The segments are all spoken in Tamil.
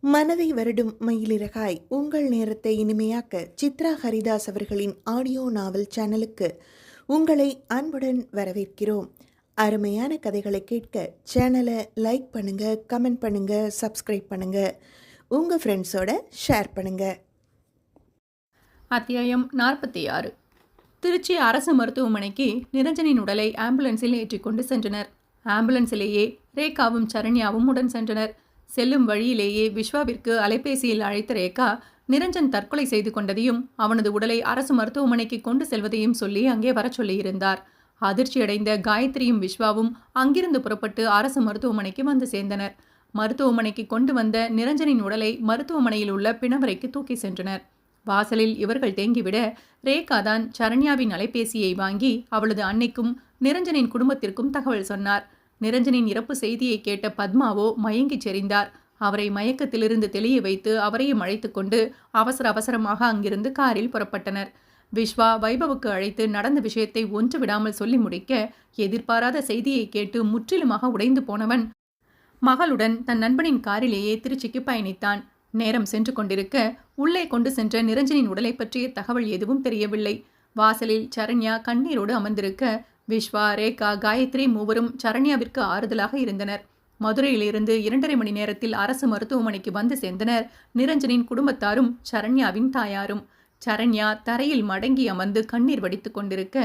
மனதை வருடும் மயிலிறகாய் உங்கள் நேரத்தை இனிமையாக்க சித்ரா ஹரிதாஸ் அவர்களின் ஆடியோ நாவல் சேனலுக்கு உங்களை அன்புடன் வரவேற்கிறோம். அருமையான கதைகளை கேட்க சேனலை லைக் பண்ணுங்க, கமெண்ட் பண்ணுங்க, சப்ஸ்கிரைப் பண்ணுங்க, உங்க ஃப்ரெண்ட்ஸோட ஷேர் பண்ணுங்க. அத்தியாயம் 46. திருச்சி அரசு மருத்துவமனைக்கு நிரஞ்சனின் உடலை ஆம்புலன்ஸில் ஏற்றிக்கொண்டு சென்றனர். ஆம்புலன்ஸிலேயே ரேகாவும் சரண்யாவும் உடன் சென்றனர். செல்லும் வழியிலேயே விஸ்வாவிற்கு அலைபேசியில் அழைத்த ரேகா நிரஞ்சன் தற்கொலை செய்து கொண்டதையும் அவனது உடலை அரசு மருத்துவமனைக்கு கொண்டு செல்வதையும் சொல்லி அங்கே வர சொல்லியிருந்தார். அதிர்ச்சியடைந்த காயத்ரியும் விஸ்வாவும் அங்கிருந்து புறப்பட்டு அரசு மருத்துவமனைக்கு வந்து சேர்ந்தனர். மருத்துவமனைக்கு கொண்டு வந்த நிரஞ்சனின் உடலை மருத்துவமனையில் உள்ள பிணவரைக்கு தூக்கி சென்றனர். வாசலில் இவர்கள் தேங்கிவிட ரேகா தான் சரண்யாவின் அலைபேசியை வாங்கி அவளது அன்னைக்கும் நிரஞ்சனின் குடும்பத்திற்கும் தகவல் சொன்னார். நிரஞ்சனின் இறப்பு செய்தியை கேட்ட பத்மாவோ மயங்கிச் செறிந்தார். அவரை மயக்கத்திலிருந்து தெளிய வைத்து அவரையும் அழைத்து கொண்டு அவசரமாக அங்கிருந்து காரில் புறப்பட்டனர். விஸ்வா வைபவுக்கு அழைத்து நடந்த விஷயத்தை ஒன்று விடாமல் சொல்லி முடிக்க எதிர்பாராத செய்தியை கேட்டு முற்றிலுமாக உடைந்து போனவன் மகளுடன் தன் நண்பனின் காரிலேயே திருச்சிக்கு பயணித்தான். நேரம் சென்று கொண்டிருக்க உள்ளே கொண்டு சென்ற நிரஞ்சனின் உடலை பற்றிய தகவல் எதுவும் தெரியவில்லை. வாசலில் சரண்யா கண்ணீரோடு அமர்ந்திருக்க விஸ்வா, ரேகா, காயத்ரி மூவரும் சரண்யாவிற்கு ஆறுதலாக இருந்தனர். மதுரையிலிருந்து 2.5 மணி நேரத்தில் அரசு மருத்துவமனைக்கு வந்து சேர்ந்தனர் நிரஞ்சனின் குடும்பத்தாரும் சரண்யாவின் தாயாரும். சரண்யா தரையில் மடங்கி அமர்ந்து கண்ணீர் வடித்து கொண்டிருக்க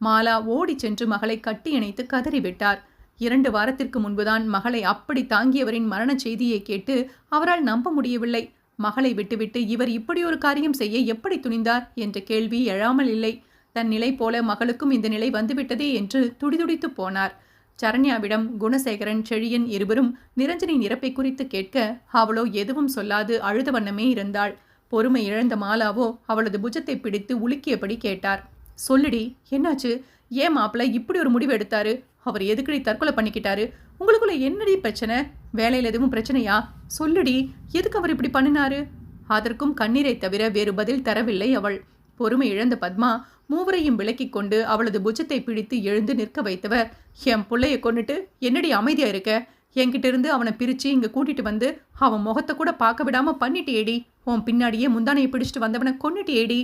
மாலா ஓடி சென்று மகளை கட்டி இணைத்து கதறிவிட்டார். 2 வாரத்திற்கு முன்புதான் மகளை அப்படி தாங்கியவரின் மரண செய்தியை கேட்டு அவரால் நம்ப முடியவில்லை. மகளை விட்டுவிட்டு இவர் இப்படி ஒரு காரியம் செய்ய எப்படி துணிந்தார் என்ற கேள்வி எழாமல் இல்லை. தன் நிலை போல மகளுக்கும் இந்த நிலை வந்துவிட்டதே என்று துடிதுடித்து போனார். சரண்யாவிடம் குணசேகரன், செழியன் இருவரும் நிரஞ்சனின் இறப்பை குறித்து கேட்க அவளோ எதுவும் சொல்லாது அழுத வண்ணமே இருந்தாள். பொறுமை இழந்த மாலாவோ அவளது புஜத்தை பிடித்து உலுக்கியபடி கேட்டார். சொல்லுடி, என்னாச்சு? ஏன் மாப்பிள்ள இப்படி ஒரு முடிவு எடுத்தாரு? அவர் எதுக்கடி தற்கொலை பண்ணிக்கிட்டாரு? உங்களுக்குள்ள என்னடி பிரச்சனை? வேலையில் எதுவும் பிரச்சனையா? சொல்லுடி, எதுக்கு அவர் இப்படி பண்ணினாரு? அதற்கும் கண்ணீரை தவிர வேறு பதில் தரவில்லை அவள். பொறுமை இழந்த பத்மா மூவரையும் விலக்கிக் கொண்டு அவளது புஜத்தை பிடித்து எழுந்து நிற்க வைத்தவர், என் பிள்ளைய கொண்டுட்டு என்னடி அமைதியா இருக்க? என்கிட்ட இருந்து அவனை பிரிச்சு இங்க கூட்டிட்டு வந்து அவன் முகத்தை கூட பார்க்க விடாம பண்ணிட்டேடி. உன் பின்னாடியே முந்தானையை பிடிச்சிட்டு வந்தவனை கொன்னுட்டேடி.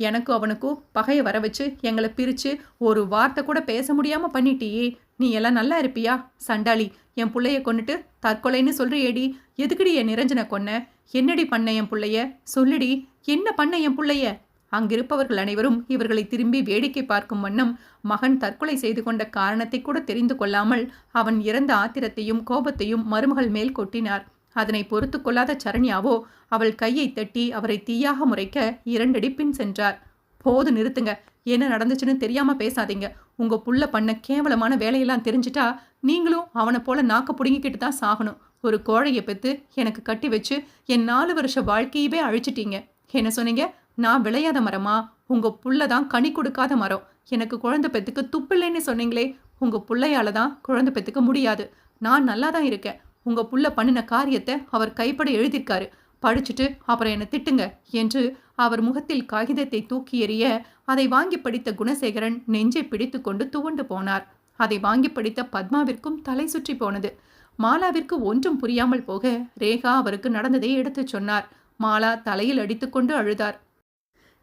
எனக்கும் அவனுக்கும் பகையை வர வச்சு எங்களை பிரிச்சு ஒரு வார்த்தை கூட பேச முடியாம பண்ணிட்டியே. நீ எல்லாம் நல்லா இருப்பியா? சண்டாளி, என் பிள்ளைய கொண்டுட்டு தற்கொலைன்னு சொல்றியேடி. எதுக்குடி என் நிரஞ்சனை கொன்ன? என்னடி பண்ண என் பிள்ளைய? சொல்லுடி, என்ன பண்ண என் பிள்ளைய? அங்கிருப்பவர்கள் அனைவரும் இவர்களை திரும்பி வேடிக்கை பார்க்கும் வண்ணம் மகன் தற்கொலை செய்து கொண்ட காரணத்தை கூட தெரிந்து கொள்ளாமல் அவன் இறந்த ஆத்திரத்தையும் கோபத்தையும் மருமகள் மேல் கொட்டினார். அதனை பொறுத்து கொள்ளாத சரண்யாவோ அவள் கையை தட்டி அவரை தீயாக முறைக்க 2 அடி பின் சென்றார். போது நிறுத்துங்க, என்ன நடந்துச்சுன்னு தெரியாம பேசாதீங்க. உங்க புள்ள பண்ண கேவலமான வேலையெல்லாம் தெரிஞ்சிட்டா நீங்களும் அவனை போல நாக்க புடுங்கிக்கிட்டு தான் சாகணும். ஒரு கோழையை பெற்று எனக்கு கட்டி வச்சு என் 4 வருஷ வாழ்க்கையவே அழிச்சிட்டீங்க. என்ன சொன்னீங்க? நான் விளையாத மரமா? உங்க புள்ள தான் கனி கொடுக்காத மரம். எனக்கு குழந்தை பெத்துக்கு துப்பில்லைன்னு சொன்னீங்களே. உங்க புள்ளையால தான் குழந்தை பெத்துக்க முடியாது. நான் நல்லா தான் இருக்கேன். உங்க புள்ள பண்ணின காரியத்தை அவர் கைப்பட எழுதியிருக்காரு. படிச்சுட்டு அப்புறம் என்னை திட்டுங்க என்று அவர் முகத்தில் காகிதத்தை தூக்கி எறிய அதை வாங்கி படித்த குணசேகரன் நெஞ்சை பிடித்து கொண்டு துவண்டு போனார். அதை வாங்கி படித்த பத்மாவிற்கும் தலை சுற்றி போனது. மாலாவிற்கு ஒன்றும் புரியாமல் போக ரேகா அவருக்கு நடந்ததை எடுத்து சொன்னார். மாலா தலையில் அடித்துக்கொண்டு அழுதார்.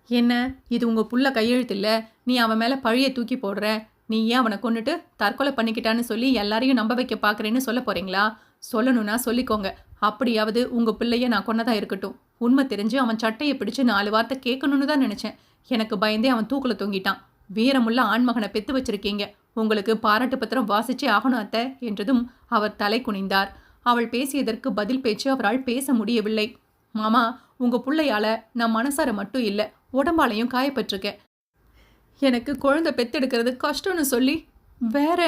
என்ன இது? உங்க புள்ள கையெழுத்து இல்ல? நீ அவன் மேல பழிய தூக்கி போடுற. நீ ஏன் அவனை கொண்டுட்டு தற்கொலை பண்ணிக்கிட்டான்னு சொல்லி எல்லாரையும் நம்ப வைக்க பாக்குறேன்னு சொல்ல போறீங்களா? சொல்லணும்னா சொல்லிக்கோங்க. அப்படியாவது உங்க பிள்ளைய நான் கொன்னதா இருக்கட்டும். உண்மை தெரிஞ்சு அவன் சட்டையை பிடிச்சு 4 வார்த்தை கேட்கணும்னு தான் நினைச்சேன். எனக்கு பயந்தே அவன் தூக்குல தொங்கிட்டான். வீரமுள்ள ஆண்மகனை பெத்து வச்சிருக்கீங்க. உங்களுக்கு பாராட்டு பத்திரம் வாசிச்சே ஆகணும் அத்தை என்றதும் அவர் தலை குனிந்தார். அவள் பேசியதற்கு பதில் பேச்சு அவரால் பேச முடியவில்லை. மாமா, உங்க பிள்ளையால நான் மனசார மட்டும் இல்லை, உடம்பாலையும் காயப்பட்டிருக்கேன். எனக்கு குழந்தை பெத்தெடுக்கிறது கஷ்டம்னு சொல்லி வேற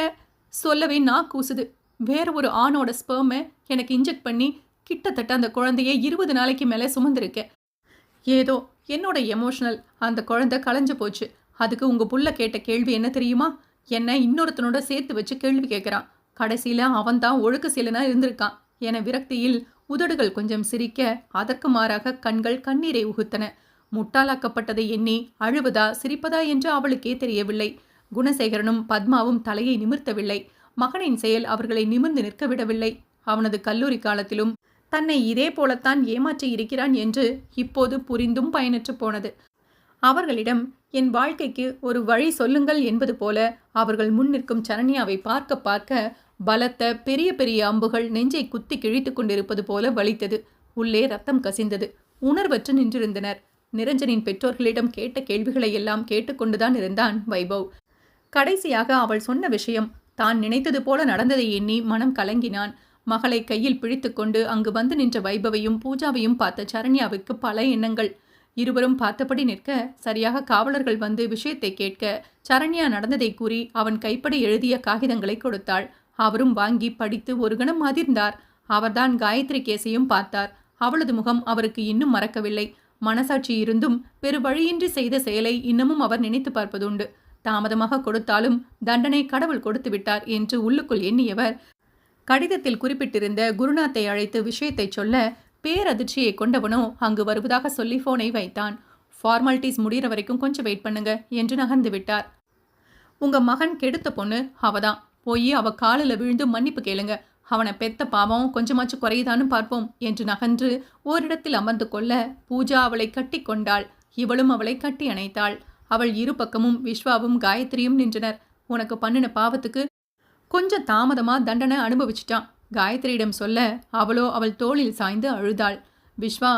சொல்லவே நான் கூசுது. வேற ஒரு ஆணோட ஸ்பெர்மை எனக்கு இன்ஜெக்ட் பண்ணி கிட்டத்தட்ட அந்த குழந்தைய 20 நாளைக்கு மேலே சுமந்திருக்கேன். ஏதோ என்னோட எமோஷனல் அந்த குழந்தை களைஞ்சு போச்சு. அதுக்கு உங்க புள்ள கேட்ட கேள்வி என்ன தெரியுமா? என்ன இன்னொருத்தனோட சேர்த்து வச்சு கேள்வி கேட்குறான். கடைசியில் அவன் தான் ஒழுக்க சீலனா இருந்திருக்கான் என விரக்தியில் உதடுகள் கொஞ்சம் சிரிக்க அதற்கு மாறாக கண்கள் கண்ணீரை உகுத்தன. முட்டாளாக்கப்பட்டதை எண்ணி அழுவதா சிரிப்பதா என்று அவளுக்கே தெரியவில்லை. குணசேகரனும் பத்மாவும் தலையை நிமிர்த்தவில்லை. மகனின் செயல் அவர்களை நிமிர்ந்து நிற்க விடவில்லை. அவனது கல்லூரி காலத்திலும் தன்னை இதே போலத்தான் ஏமாற்றி இருக்கிறான் என்று இப்போது புரிந்தும் பயனற்று போனது. அவர்களிடம் என் வாழ்க்கைக்கு ஒரு வழி சொல்லுங்கள் என்பது போல அவர்கள் முன் நிற்கும் சரண்யாவை பார்க்க பார்க்க பலத்த பெரிய பெரிய அம்புகள் நெஞ்சை குத்தி கிழித்து கொண்டிருப்பது போல வலித்தது. உள்ளே ரத்தம் கசிந்தது. உணர்வற்று நின்றிருந்தனர். நிரஞ்சனின் பெற்றோர்களிடம் கேட்ட கேள்விகளை எல்லாம் கேட்டுக்கொண்டுதான் இருந்தான் வைபவ். கடைசியாக அவள் சொன்ன விஷயம் தான் நினைத்தது போல நடந்ததை எண்ணி மனம் கலங்கினான். மகளை கையில் பிடித்துக்கொண்டு அங்கு வந்து நின்ற வைபவையும் பூஜாவையும் பார்த்த சரண்யாவுக்கு பல எண்ணங்கள். இருவரும் பார்த்தபடி நிற்க சரியாக காவலர்கள் வந்து விஷயத்தை கேட்க சரண்யா நடந்ததை கூறி அவன் கைப்படி எழுதிய காகிதங்களை கொடுத்தாள். அவரும் வாங்கி படித்து ஒரு கணம் அதிர்ந்தார். அவர்தான் காயத்ரி கேஸையும் பார்த்தார். அவளது முகம் அவருக்கு இன்னும் மறக்கவில்லை. மனசாட்சி இருந்தும் பெரு வழியின்றி செய்த செயலை இன்னமும் அவர் நினைத்து பார்ப்பதுண்டு. தாமதமாக கொடுத்தாலும் தண்டனை கடவுள் கொடுத்து விட்டார் என்று உள்ளுக்குள் எண்ணியவர் கடிதத்தில் குறிப்பிட்டிருந்த குருநாத்தை அழைத்து விஷயத்தை சொல்ல பேரதிர்ச்சியை கொண்டவனோ அங்கு வருவதாக சொல்லி போனை வைத்தான். ஃபார்மாலிட்டிஸ் முடிகிற வரைக்கும் கொஞ்சம் வெயிட் பண்ணுங்க என்று நகர்ந்து விட்டார். உங்க மகன் கெடுத்த பொண்ணு அவதான். போய் அவ காலில் விழுந்து மன்னிப்பு கேளுங்க. அவனை பெத்த பாவம் கொஞ்சமாச்சு குறையுதான்னு பார்ப்போம் என்று நகன்று ஓரிடத்தில் அமர்ந்து கொள்ள பூஜா அவளை கட்டி கொண்டாள். இவளும் அவளை கட்டி அணைத்தாள். அவள் இரு பக்கமும் விஸ்வாவும் காயத்ரியும் நின்றனர். உனக்கு பண்ணின பாவத்துக்கு கொஞ்சம் தாமதமா தண்டனை அனுபவிச்சிட்டான். காயத்ரியிடம் சொல்ல அவளோ அவள் தோளில் சாய்ந்து அழுதாள். விஸ்வா,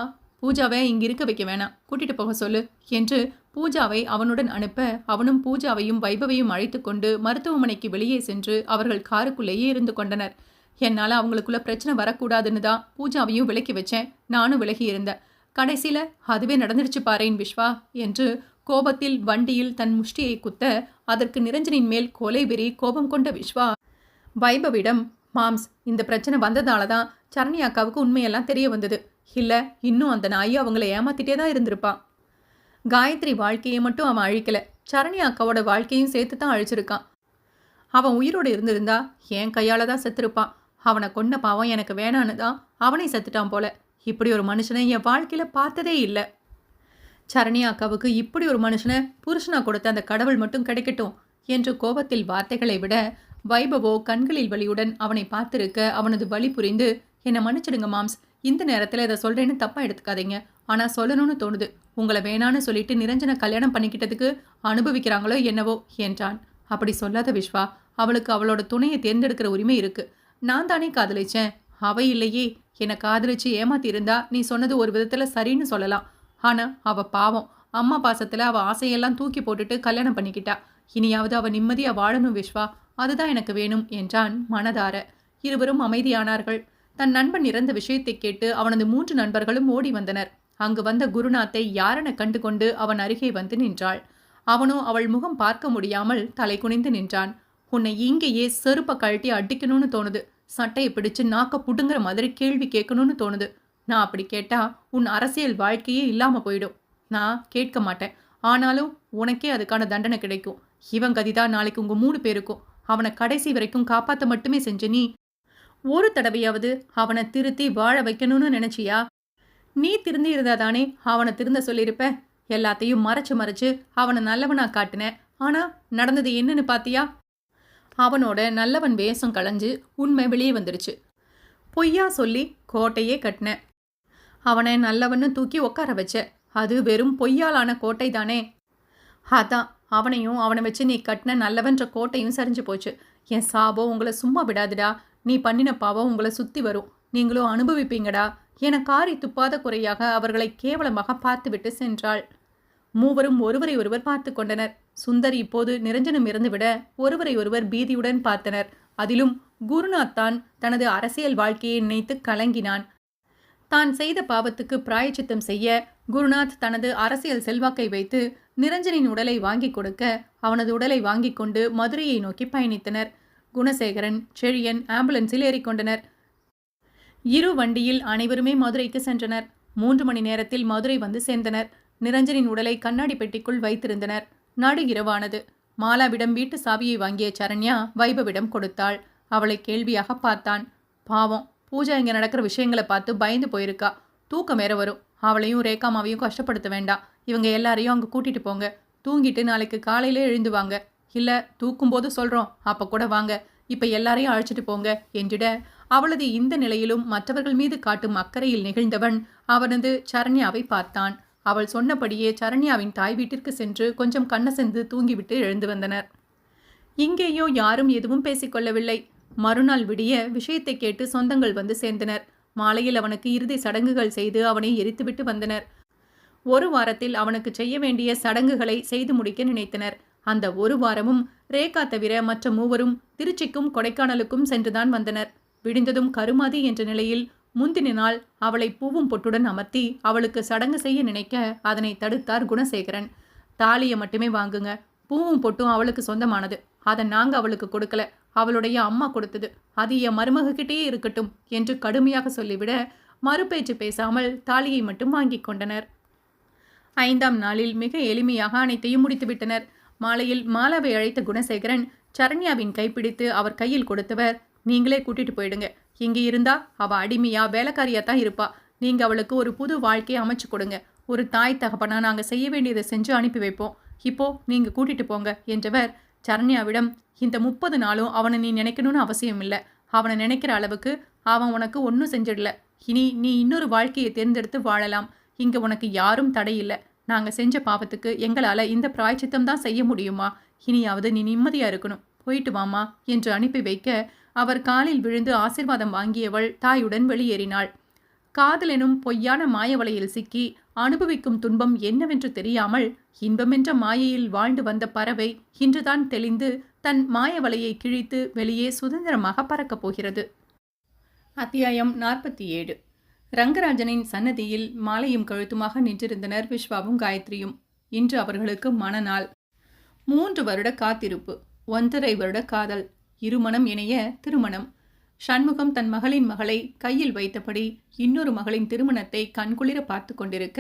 பூஜாவை இங்கிருக்க வைக்க வேணாம், கூட்டிட்டு போக சொல்லு என்று பூஜாவை அவனுடன் அனுப்ப அவனும் பூஜாவையும் வைபவையும் அழைத்து கொண்டு மருத்துவமனைக்கு வெளியே சென்று அவர்கள் காருக்குள்ளேயே இருந்து கொண்டனர். என்னால் அவங்களுக்குள்ள பிரச்சனை வரக்கூடாதுன்னு தான் பூஜாவையும் விலக்கி வச்சேன். நானும் விலகி இருந்தேன். கடைசியில் அதுவே நடந்துடுச்சு பாரேன் விஸ்வா என்று கோபத்தில் வண்டியில் தன் முஷ்டியை குத்த அதற்கு நிரஞ்சனின் மேல் கொலை வெறி கோபம் கொண்ட விஸ்வா வைபவிடம், மாம்ஸ், இந்த பிரச்சனை வந்ததால தான் சரண்யா அக்காவுக்கு உண்மையெல்லாம் தெரிய வந்தது. இல்லை, இன்னும் அந்த நாயை அவங்கள ஏமாத்திட்டே தான் இருந்திருப்பான். காயத்ரி வாழ்க்கையை மட்டும் அவன் அழிக்கல, சரண்யா அக்காவோட வாழ்க்கையும் சேர்த்து தான் அழிச்சிருக்கான். அவன் உயிரோடு இருந்திருந்தா என் கையால் தான் செத்துருப்பான். அவனை கொண்ட பாவம் எனக்கு வேணான்னு தான் அவனை செத்துட்டான் போல. இப்படி ஒரு மனுஷனை என் வாழ்க்கையில் பார்த்ததே இல்லை. சரண்யா அக்காவுக்கு இப்படி ஒரு மனுஷனை புருஷனா கொடுத்த அந்த கடவுள் மட்டும் கிடைக்கட்டும் என்று கோபத்தில் வார்த்தைகளை விட வைபவோ கண்களில் வலியுடன் அவனை பார்த்திருக்க அவனது வலி புரிந்து, என்னை மன்னிச்சிடுங்க மாம்ஸ், இந்த நேரத்தில் இதை சொல்கிறேன்னு தப்பாக எடுத்துக்காதீங்க. ஆனால் சொல்லணும்னு தோணுது. உங்களை வேணான்னு சொல்லிட்டு நிரஞ்சனை கல்யாணம் பண்ணிக்கிட்டதுக்கு அனுபவிக்கிறாங்களோ என்னவோ என்றான். அப்படி சொல்லாத விஸ்வா, அவளுக்கு அவளோட துணையை தேர்ந்தெடுக்கிற உரிமை இருக்கு. நான் தானே காதலிச்சேன், அவ இல்லையே. என்னை காதலிச்சு ஏமாத்தி இருந்தா நீ சொன்னது ஒரு விதத்தில் சரின்னு சொல்லலாம். ஆனால் அவள் பாவம், அம்மா பாசத்தில் அவள் ஆசையெல்லாம் தூக்கி போட்டுட்டு கல்யாணம் பண்ணிக்கிட்டா. இனியாவது அவள் நிம்மதியாக வாழணும் விஸ்வா, அதுதான் எனக்கு வேணும் என்றான் மனதார. இருவரும் அமைதியானார்கள். தன் நண்பன் இறந்த விஷயத்தை கேட்டு அவனது 3 நண்பர்களும் ஓடி வந்தனர். அங்கு வந்த குருநாத்தை யாரென கண்டு கொண்டு அவன் அருகே வந்து நின்றாள். அவனோ அவள் முகம் பார்க்க முடியாமல் தலை குனிந்து நின்றான். உன்னை இங்கேயே செருப்பை கழட்டி அடிக்கணும்னு தோணுது. சட்டையை பிடிச்சு நாக்க புடுங்குற மாதிரி கேள்வி கேட்கணும்னு தோணுது. நான் அப்படி கேட்டா உன் அரசியல் வாழ்க்கையே இல்லாம போயிடும். நான் கேட்க மாட்டேன். ஆனாலும் உனக்கே அதுக்கான தண்டனை கிடைக்கும். இவன் கதிதான் நாளைக்கு உங்க 3 பேருக்கும். அவனை கடைசி வரைக்கும் காப்பாற்ற மட்டுமே செஞ்ச நீ ஒரு தடவையாவது அவனை திருத்தி வாழ வைக்கணும்னு நினைச்சியா? நீ திருந்தி இருந்தாதானே அவனை திருந்த சொல்லியிருப்ப. எல்லாத்தையும் மறைச்சு அவனை நல்லவனா காட்டின. ஆனா நடந்தது என்னன்னு பாத்தியா? அவனோட நல்லவன் வேஷம் களைஞ்சு உண்மை வெளியே வந்துடுச்சு. பொய்யா சொல்லி கோட்டையே கட்டின. அவனை நல்லவன்னு தூக்கி உட்கார வச்ச. அது வெறும் பொய்யாலான கோட்டை தானே. அதான் அவனையும் அவனை வச்சு நீ கட்டின நல்லவன்ற கோட்டையும் சரிஞ்சு போச்சு. என் சாபம் உங்களை சும்மா விடாதுடா. நீ பண்ணின பாவம் உங்களை சுற்றி வரும். நீங்களும் அனுபவிப்பீங்கடா என காரி துப்பாத குறையாக அவர்களை கேவலமாக பார்த்துவிட்டு சென்றாள். மூவரும் ஒருவரை ஒருவர் பார்த்து கொண்டனர். சுந்தரி இப்போது நிரஞ்சனம் இறந்துவிட ஒருவரை ஒருவர் பீதியுடன் பார்த்தனர். அதிலும் குருநாத் தான் தனது அரசியல் வாழ்க்கையை நினைத்து கலங்கினான். தான் செய்த பாவத்துக்கு பிராயச்சித்தம் செய்ய குருநாத் தனது அரசியல் செல்வாக்கை வைத்து நிரஞ்சனின் உடலை வாங்கி கொடுக்க அவனது உடலை வாங்கி கொண்டு மதுரையை நோக்கி பயணித்தனர். குணசேகரன், செழியன் ஆம்புலன்ஸில் ஏறிக்கொண்டனர். இரு வண்டியில் அனைவருமே மதுரைக்கு சென்றனர். 3 மணி நேரத்தில் மதுரை வந்து சேர்ந்தனர். நிரஞ்சனின் உடலை கண்ணாடி பெட்டிக்குள் வைத்திருந்தனர். நடு இரவானது. மாலாவிடம் வீட்டு சாவியை வாங்கிய சரண்யா வைபவிடம் கொடுத்தாள். அவளை கேள்வியாக பார்த்தான். பாவம், பூஜா இங்கே நடக்கிற விஷயங்களை பார்த்து பயந்து போயிருக்கா. தூக்கம் வேற வரும். அவளையும் ரேகாமாவையும் கஷ்டப்படுத்த வேண்டாம். இவங்க எல்லாரையும் அங்கே கூட்டிட்டு போங்க. தூங்கிட்டு நாளைக்கு காலையிலே எழுந்துவாங்க. இல்லை, தூக்கும்போது சொல்கிறோம், அப்போ கூட வாங்க. இப்ப எல்லாரையும் அழைச்சிட்டு போங்க என்றிட, அவளது இந்த நிலையிலும் மற்றவர்கள் மீது காட்டும் அக்கறையில் நெகிழ்ந்தவன் அவனது சரண்யாவை பார்த்தான். அவள் சொன்னபடியே சரண்யாவின் தாய் வீட்டிற்கு சென்று கொஞ்சம் கண்ணசெந்து தூங்கிவிட்டு எழுந்து வந்தனர். இங்கேயோ யாரும் எதுவும் பேசிக்கொள்ளவில்லை. மறுநாள் விடிய விஷயத்தை கேட்டு சொந்தங்கள் வந்து சேர்ந்தனர். மாலையில் அவனுக்கு இறுதி சடங்குகள் செய்து அவனை எரித்துவிட்டு வந்தனர். ஒரு வாரத்தில் அவனுக்கு செய்ய வேண்டிய சடங்குகளை செய்து முடிக்க நினைத்தனர். அந்த ஒரு வாரமும் ரேகா தவிர மற்ற மூவரும் திருச்சிக்கும் கொடைக்கானலுக்கும் சென்றுதான் வந்தனர். விடிந்ததும் கருமாதி என்ற நிலையில் முந்தின நாள் அவளை பூவும் பொட்டுடன் அமர்த்தி அவளுக்கு சடங்கு செய்ய நினைக்க அதனை தடுத்தார் குணசேகரன். தாலியை மட்டுமே வாங்குங்க, பூவும் பொட்டும் அவளுக்கு சொந்தமானது, அதை நாங்க அவளுக்கு கொடுக்கல, அவளுடைய அம்மா கொடுத்தது, அது என் மருமகிட்டே இருக்கட்டும் என்று கடுமையாக சொல்லிவிட மறுபேச்சு பேசாமல் தாலியை மட்டும் வாங்கி கொண்டனர். 5ஆம் நாளில் மிக எளிமையாக அனைத்தையும் முடித்துவிட்டனர். மாலையில் மாலாவை அழைத்த குணசேகரன் சரண்யாவின் கைப்பிடித்து அவர் கையில் கொடுத்தவர், நீங்களே கூட்டிட்டு போயிடுங்க, இங்கே இருந்தா அவ அடிமையா வேலைக்காரியா தான் இருப்பா, நீங்க அவளுக்கு ஒரு புது வாழ்க்கையை அமைச்சு கொடுங்க, ஒரு தாய் தகப்பனா நாங்க செய்ய வேண்டியதை செஞ்சு அனுப்பி வைப்போம், இப்போ நீங்க கூட்டிட்டு போங்க என்றவர் சரண்யாவிடம், இந்த 30 நாளும் அவனை நீ நினைக்கணும்னு அவசியம் இல்லை, அவனை நினைக்கிற அளவுக்கு அவன் உனக்கு ஒன்றும் செஞ்சிடல, இனி நீ இன்னொரு வாழ்க்கையை தேர்ந்தெடுத்து வாழலாம், இங்க உனக்கு யாரும் தடையில்லை, நாங்க செஞ்ச பாவத்துக்கு எங்களால இந்த பிராய்ச்சித்தம் தான் செய்ய முடியுமா, இனியாவது நீ நிம்மதியா இருக்கணும், போயிட்டு வாமா என்று அனுப்பி வைக்க அவர் காலில் விழுந்து ஆசீர்வாதம் வாங்கியவள் தாயுடன் வெளியேறினாள். காதலெனும் பொய்யான மாயவலையில் சிக்கி அனுபவிக்கும் துன்பம் என்னவென்று தெரியாமல் இன்பமென்ற மாயையில் வாழ்ந்து வந்த பறவை இன்றுதான் தெளிந்து தன் மாயவலையை கிழித்து வெளியே சுதந்திரமாக பறக்கப் போகிறது. அத்தியாயம் 47. ரங்கராஜனின் சன்னதியில் மாலையும் கழுத்துமாக நின்றிருந்தனர் விஸ்வாவும் காயத்ரியும். இன்று அவர்களுக்கு மணநாள். 3 வருட காத்திருப்பு, 1.5 வருட காதல், இருமணம் இணைய திருமணம். சண்முகம் தன் மகளின் மகளை கையில் வைத்தபடி இன்னொரு மகளின் திருமணத்தை கண்குளிர பார்த்து கொண்டிருக்க,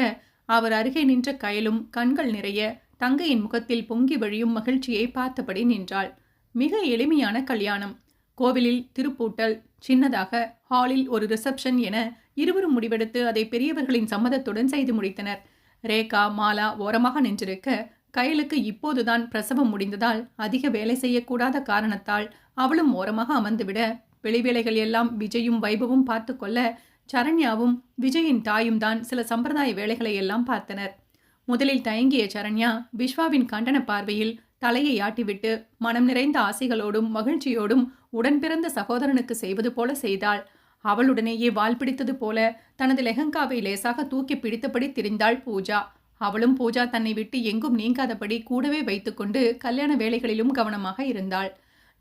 அவர் அருகே நின்ற கயலும் கண்கள் நிறைய தங்கையின் முகத்தில் பொங்கி வழியும் மகிழ்ச்சியை பார்த்தபடி நின்றாள். மிக எளிமையான கல்யாணம். கோவிலில் திருப்பூட்டல், சின்னதாக ஹாலில் ஒரு ரிசப்ஷன் என இருவரும் முடிவெடுத்து அதை பெரியவர்களின் சம்மதத்துடன் செய்து முடித்தனர். ரேகா மாலா ஓரமாக நின்றிருக்க, கயலுக்கு இப்போதுதான் பிரசவம் முடிந்ததால் அதிக வேலை செய்யக்கூடாத காரணத்தால் அவளும் ஓரமாக அமர்ந்துவிட, வெளிவேளைகள் எல்லாம் விஜயும் வைபவும் பார்த்து கொள்ள சரண்யாவும் விஜயின் தாயும் தான் சில சம்பிரதாய வேலைகளை எல்லாம் பார்த்தனர். முதலில் தயங்கிய சரண்யா விஸ்வாவின் கண்டன பார்வையில் தலையை ஆட்டிவிட்டு மனம் நிறைந்த ஆசைகளோடும் மகிழ்ச்சியோடும் உடன் பிறந்த சகோதரனுக்கு செய்வது போல செய்தாள். அவளுடனேயே வால் பிடித்தது போல தனது லெஹங்காவை லேசாக தூக்கி பிடித்தபடி திரிந்தாள் பூஜா. அவளும் பூஜா தன்னை விட்டு எங்கும் நீங்காதபடி கூடவே வைத்துக்கொண்டு கல்யாண வேலைகளிலும் கவனமாக இருந்தாள்.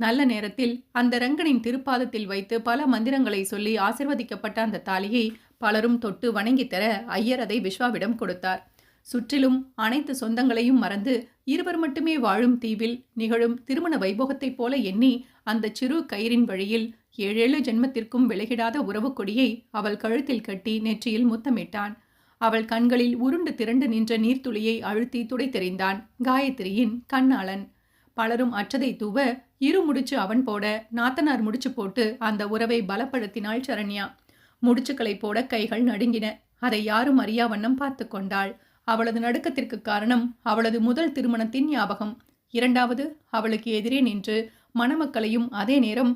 நல்ல நேரத்தில் அந்த ரங்கனின் திருப்பாதத்தில் வைத்து பல மந்திரங்களை சொல்லி ஆசிர்வதிக்கப்பட்ட அந்த தாலியை பலரும் தொட்டு வணங்கி தர ஐயர் அதை விஸ்வாவிடம் கொடுத்தார். சுற்றிலும் அனைத்து சொந்தங்களையும் மறந்து இருவர் மட்டுமே வாழும் தீவில் நிகழும் திருமண வைபோகத்தைப் போல எண்ணி அந்த சிறு கயிறின் வழியில் 7 ஜென்மத்திற்கும் விலகிடாத உறவு கொடியை அவள் கழுத்தில் கட்டி நெற்றியில் முத்தமிட்டான். அவள் கண்களில் உருண்டு திரண்டு நின்ற நீர்த்துளியை அழுத்தி துடைத்தெறிந்தான் காயத்ரியின் கண்ணாளன். பலரும் அற்றதை தூவ இரு முடிச்சு அவன் போட நாத்தனார் முடிச்சு போட்டு அந்த உறவை பலப்படுத்தினாள் சரண்யா. முடிச்சுக்களை போட கைகள் நடுங்கின. அதை யாரும் அறியா வண்ணம் பார்த்து கொண்டாள். அவளது நடுக்கத்திற்கு காரணம் அவளது முதல் திருமணத்தின் ஞாபகம். 2வது அவளுக்கு எதிரே நின்று மணமக்களையும் அதே நேரம்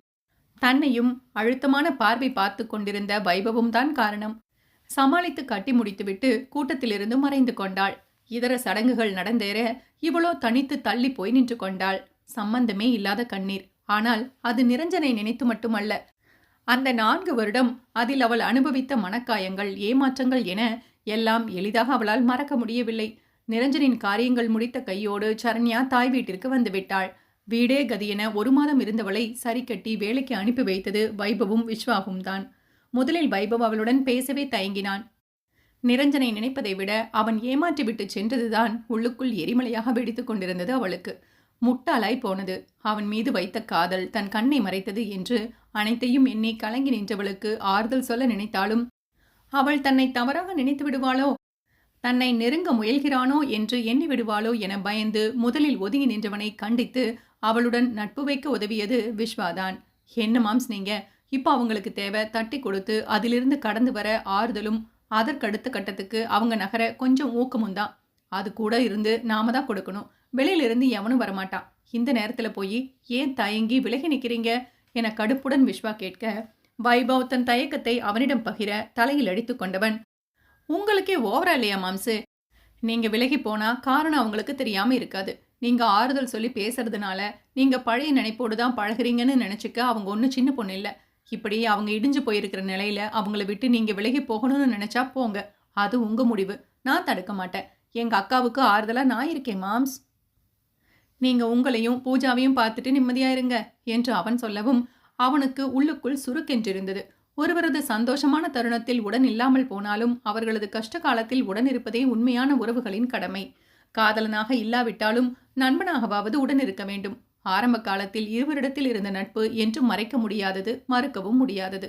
தன்னையும் அழுத்தமான பார்வை பார்த்து கொண்டிருந்த வைபவும் தான் காரணம். சமாளித்து கட்டி முடித்துவிட்டு கூட்டத்திலிருந்து மறைந்து கொண்டாள். இதர சடங்குகள் நடந்தேற இவளோ தனித்து தள்ளி போய் நின்று கொண்டாள். சம்பந்தமே இல்லாத கண்ணீர். ஆனால் அது நிரஞ்சனை நினைத்து மட்டுமல்ல. அந்த 4 வருடம் அதில் அவள் அனுபவித்த மனக்காயங்கள், ஏமாற்றங்கள் என எல்லாம் எளிதாக அவளால் மறக்க முடியவில்லை. நிரஞ்சனின் காரியங்கள் முடித்த கையோடு சரண்யா தாய் வீட்டிற்கு வந்துவிட்டாள். வீடே கதியென 1 மாதம் இருந்தவளை சரி கட்டி வேலைக்கு அனுப்பி வைத்தது வைபவும் விஸ்வாவும் தான். முதலில் வைபவ் அவளுடன் பேசவே தயங்கினான். நிரஞ்சனை நினைப்பதை விட அவன் ஏமாற்றிவிட்டு சென்றதுதான் உள்ளுக்குள் எரிமலையாக வெடித்து கொண்டிருந்தது அவளுக்கு. முட்டாளாய் போனது. அவன் மீது வைத்த காதல் தன் கண்ணை மறைத்தது என்று அனைத்தையும் எண்ணி கலங்கி நின்றவளுக்கு ஆறுதல் சொல்ல நினைத்தாலும் அவள் தன்னை தவறாக நினைத்து விடுவாளோ, தன்னை நெருங்க முயல்கிறானோ என்று எண்ணி விடுவாளோ என பயந்து முதலில் ஒதுங்கி நின்றவனை கண்டித்து அவளுடன் நட்பு வைக்க உதவியது விஸ்வாதான். என்ன மாம்ஸ் நீங்க, இப்போ அவங்களுக்கு தேவை தட்டி கொடுத்து அதிலிருந்து கடந்து வர ஆறுதலும், அதற்கடுத்த கட்டத்துக்கு அவங்க நகர கொஞ்சம் ஊக்கமும் தான். அது கூட இருந்து நாம தான் கொடுக்கணும். வெளியிலிருந்து எவனும் வரமாட்டான். இந்த நேரத்தில் போய் ஏன் தயங்கி விலகி நிற்கிறீங்க? என கடுப்புடன் விஸ்வா கேட்க, வைபவ் தன் தயக்கத்தை அவனிடம் பகிர தலையில் அடித்து கொண்டவன், உங்களுக்கே ஓவரா இல்லையா மாம்சு? நீங்க விலகி போனா காரணம் அவங்களுக்கு தெரியாம இருக்காது. நீங்க ஆறுதல் சொல்லி பேசுறதுனால நீங்க பழைய நினைப்போடு தான் பழகுறீங்கன்னு நினைச்சுக்க அவங்க ஒன்றும் சின்ன பொண்ணு இல்லை. இப்படி அவங்க இடிஞ்சு போயிருக்கிற நிலையில அவங்கள விட்டு நீங்க விலகி போகணும்னு நினைச்சா போங்க. அது உங்க முடிவு. நான் தடுக்க மாட்டேன். எங்க அக்காவுக்கு ஆறுதலா நான் இருக்கேன் மாம்ஸ். நீங்க உங்களையும் பூஜாவையும் பார்த்துட்டு நிம்மதியா இருங்க என்று அவன் சொல்லவும் அவனுக்கு உள்ளுக்குள் சுருக்கென்றிருந்தது. ஒருவரது சந்தோஷமான தருணத்தில் உடன் இல்லாமல் போனாலும் அவர்களது கஷ்ட காலத்தில் உடன் இருப்பதே உண்மையான உறவுகளின் கடமை. காதலனாக இல்லாவிட்டாலும் நண்பனாகவாவது உடன் இருக்க வேண்டும். ஆரம்ப காலத்தில் இருவரிடத்தில் இருந்த நட்பு என்றும் மறைக்க முடியாதது, மறுக்கவும் முடியாதது.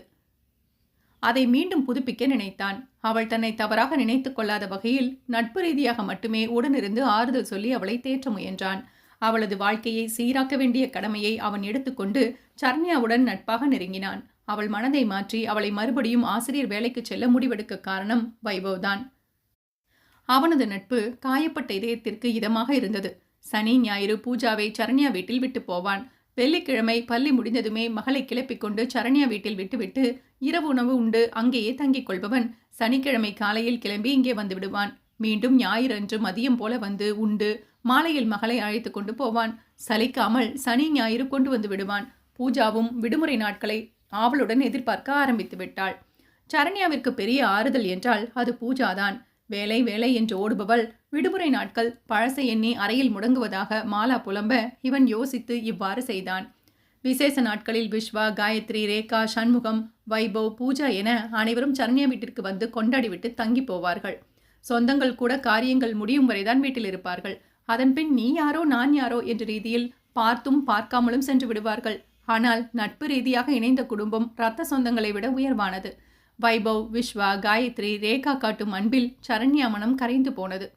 அதை மீண்டும் புதுப்பிக்க நினைத்தான். அவள் தன்னை தவறாக நினைத்துக் கொள்ளாத வகையில் நட்பு ரீதியாக மட்டுமே உடனிருந்து ஆறுதல் சொல்லி அவளை தேற்ற முயன்றான். அவளது வாழ்க்கையை சீராக்க வேண்டிய கடமையை அவன் எடுத்துக்கொண்டு சரண்யாவுடன் நட்பாக நெருங்கினான். அவள் மனதை மாற்றி அவளை மறுபடியும் ஆசிரியர் வேலைக்கு செல்ல முடிவெடுக்க காரணம் வைபவ் தான். அவனது நட்பு காயப்பட்ட இதயத்திற்கு இதமாக இருந்தது. சனி ஞாயிறு பூஜாவை சரண்யா வீட்டில் விட்டு போவான். வெள்ளிக்கிழமை பள்ளி முடிந்ததுமே மகளை கிளப்பிக் கொண்டு சரண்யா வீட்டில் விட்டுவிட்டு இரவு உணவு உண்டு அங்கேயே தங்கிக் கொள்பவன் சனிக்கிழமை காலையில் கிளம்பி இங்கே வந்து விடுவான். மீண்டும் ஞாயிறு அன்று மதியம் போல வந்து உண்டு மாலையில் மகளை அழைத்து கொண்டு போவான். சலிக்காமல் சனி ஞாயிறு கொண்டு வந்து விடுவான். பூஜாவும் விடுமுறை நாட்களை ஆவலுடன் எதிர்பார்க்க ஆரம்பித்து விட்டாள். சரண்யாவிற்கு பெரிய ஆறுதல் என்றால் அது பூஜாதான். வேலை வேலை என்று ஓடுபவள் விடுமுறை நாட்கள் பழசை எண்ணி அறையில் முடங்குவதாக மாலா புலம்ப இவன் யோசித்து இவ்வாறு செய்தான். விசேஷ நாட்களில் விஸ்வா, காயத்ரி, ரேகா, சண்முகம், வைபவ், பூஜா என அனைவரும் சரண்யா வீட்டிற்கு வந்து கொண்டாடிவிட்டு தங்கி போவார்கள். சொந்தங்கள் கூட காரியங்கள் முடியும் வரைதான் வீட்டில் இருப்பார்கள். அதன்பின் நீ யாரோ நான் யாரோ என்ற ரீதியில் பார்த்தும் பார்க்காமலும் சென்று விடுவார்கள். ஆனால் நட்பு ரீதியாக இணைந்த குடும்பம் இரத்த சொந்தங்களை விட உயர்வானது. வைபவ், விஸ்வா, காயத்ரி, ரேகா காட்டும் அன்பில் சரண்யா மனம் கரைந்து போனது.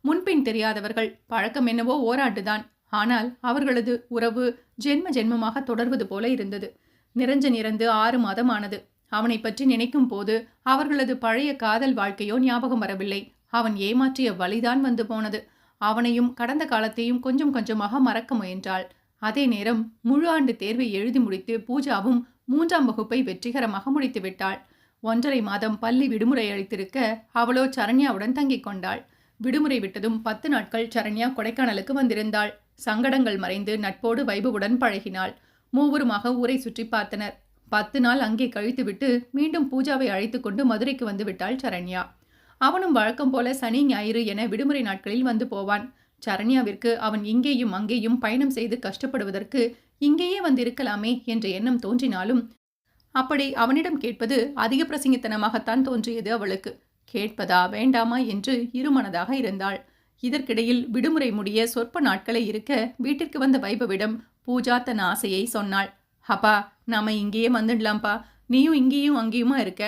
முன்பின் தெரியாதவர்கள், பழக்கம் என்னவோ ஓராண்டுதான். ஆனால் அவர்களது உறவு ஜென்ம ஜென்மமாக தொடர்வது போல இருந்தது. நிரஞ்சன் இறந்து 6 மாதம் ஆனது. அவனை பற்றி நினைக்கும் போது அவர்களது பழைய காதல் வாழ்க்கையோ ஞாபகம் வரவில்லை. அவன் ஏமாற்றிய வழிதான் வந்து போனது. அவனையும் கடந்த காலத்தையும் கொஞ்சம் கொஞ்சமாக மறக்க முயன்றாள். அதே நேரம் முழு ஆண்டு தேர்வை எழுதி முடித்து பூஜாவும் 3ஆம் வகுப்பை வெற்றிகரமாக முடித்து விட்டாள். 1.5 மாதம் பள்ளி விடுமுறை அளித்திருக்க அவளோ சரண்யாவுடன் தங்கிக் கொண்டாள். விடுமுறை விட்டதும் 10 நாட்கள் சரண்யா கொடைக்கானலுக்கு வந்திருந்தாள். சங்கடங்கள் மறைந்து நட்போடு வைபவுடன் பழகினாள். மூவருமாக ஊரை சுற்றி பார்த்தனர். 10 நாள் அங்கே கழித்துவிட்டு மீண்டும் பூஜாவை அழைத்து கொண்டு மதுரைக்கு வந்து விட்டாள் சரண்யா. அவனும் வழக்கம் போல சனி ஞாயிறு என விடுமுறை நாட்களில் வந்து போவான். சரண்யாவிற்கு அவன் இங்கேயும் அங்கேயும் பயணம் செய்து கஷ்டப்படுவதற்கு இங்கேயே வந்திருக்கலாமே என்ற எண்ணம் தோன்றினாலும் அப்படி அவனிடம் கேட்பது அதிக பிரசங்கித்தனமாகத்தான் தோன்றியது அவளுக்கு. கேட்பதா வேண்டாமா என்று இருமனதாக இருந்தாள். இதற்கிடையில் விடுமுறை முடிய சொற்ப நாட்களை இருக்க வீட்டிற்கு வந்த வைபவிடம் பூஜா தன் ஆசையை சொன்னாள். அப்பா, நாம இங்கேயே வந்துடலாம்ப்பா. நீயும் இங்கேயும் அங்கேயுமா இருக்க.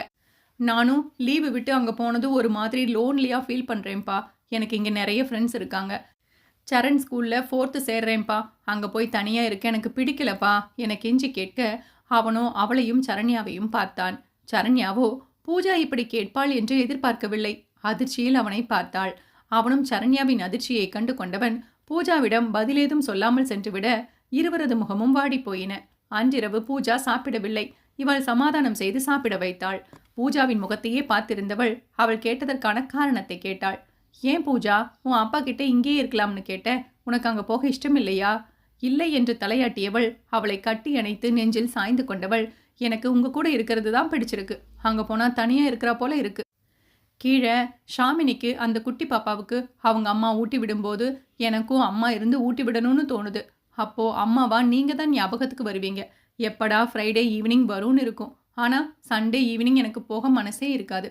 நானும் லீவு விட்டு அங்கே போனது ஒரு மாதிரி லோன்லியாக ஃபீல் பண்ணுறேன்ப்பா. எனக்கு இங்கே நிறைய ஃப்ரெண்ட்ஸ் இருக்காங்க. சரண் ஸ்கூலில் 4th சேர்றேன்ப்பா. அங்கே போய் தனியாக இருக்க எனக்கு பிடிக்கலப்பா என கெஞ்சி கேட்க அவனோ அவளையும் சரண்யாவையும் பார்த்தான். சரண்யாவோ பூஜா இப்படி கேட்பாள் என்று எதிர்பார்க்கவில்லை. அதிர்ச்சியில் அவனை பார்த்தாள். அவனும் சரண்யாவின் அதிர்ச்சியை கண்டு கொண்டவன் பூஜாவிடம் பதிலேதும் சொல்லாமல் சென்றுவிட இருவரது முகமும் வாடி போயின. அன்றிரவு பூஜா சாப்பிடவில்லை. இவள் சமாதானம் செய்து சாப்பிட வைத்தாள். பூஜாவின் முகத்தையே பார்த்திருந்தவள் அவள் கேட்டதற்கான காரணத்தை கேட்டாள். ஏன் பூஜா, உன் அப்பா கிட்ட இங்கேயே இருக்கலாம்னு கேட்ட? உனக்கு அங்கே போக இஷ்டம் இல்லையா? இல்லை என்று தலையாட்டியவள் அவளை கட்டி அணைத்து நெஞ்சில் சாய்ந்து கொண்டவள், எனக்கு உங்க கூட இருக்கிறது தான் பிடிச்சிருக்கு. அங்கே போனால் தனியாக இருக்கிறா போல இருக்கு. கீழே ஷாமினிக்கு அந்த குட்டி பாப்பாவுக்கு அவங்க அம்மா ஊட்டி விடும்போது எனக்கும் அம்மா இருந்து ஊட்டி விடணும்னு தோணுது. அப்போ அம்மாவா நீங்க தான் ஞாபகத்துக்கு வருவீங்க. எப்படா ஃப்ரைடே ஈவினிங் வரும்னு இருக்கும். ஆனால் சண்டே ஈவினிங் எனக்கு போக மனசே இருக்காது.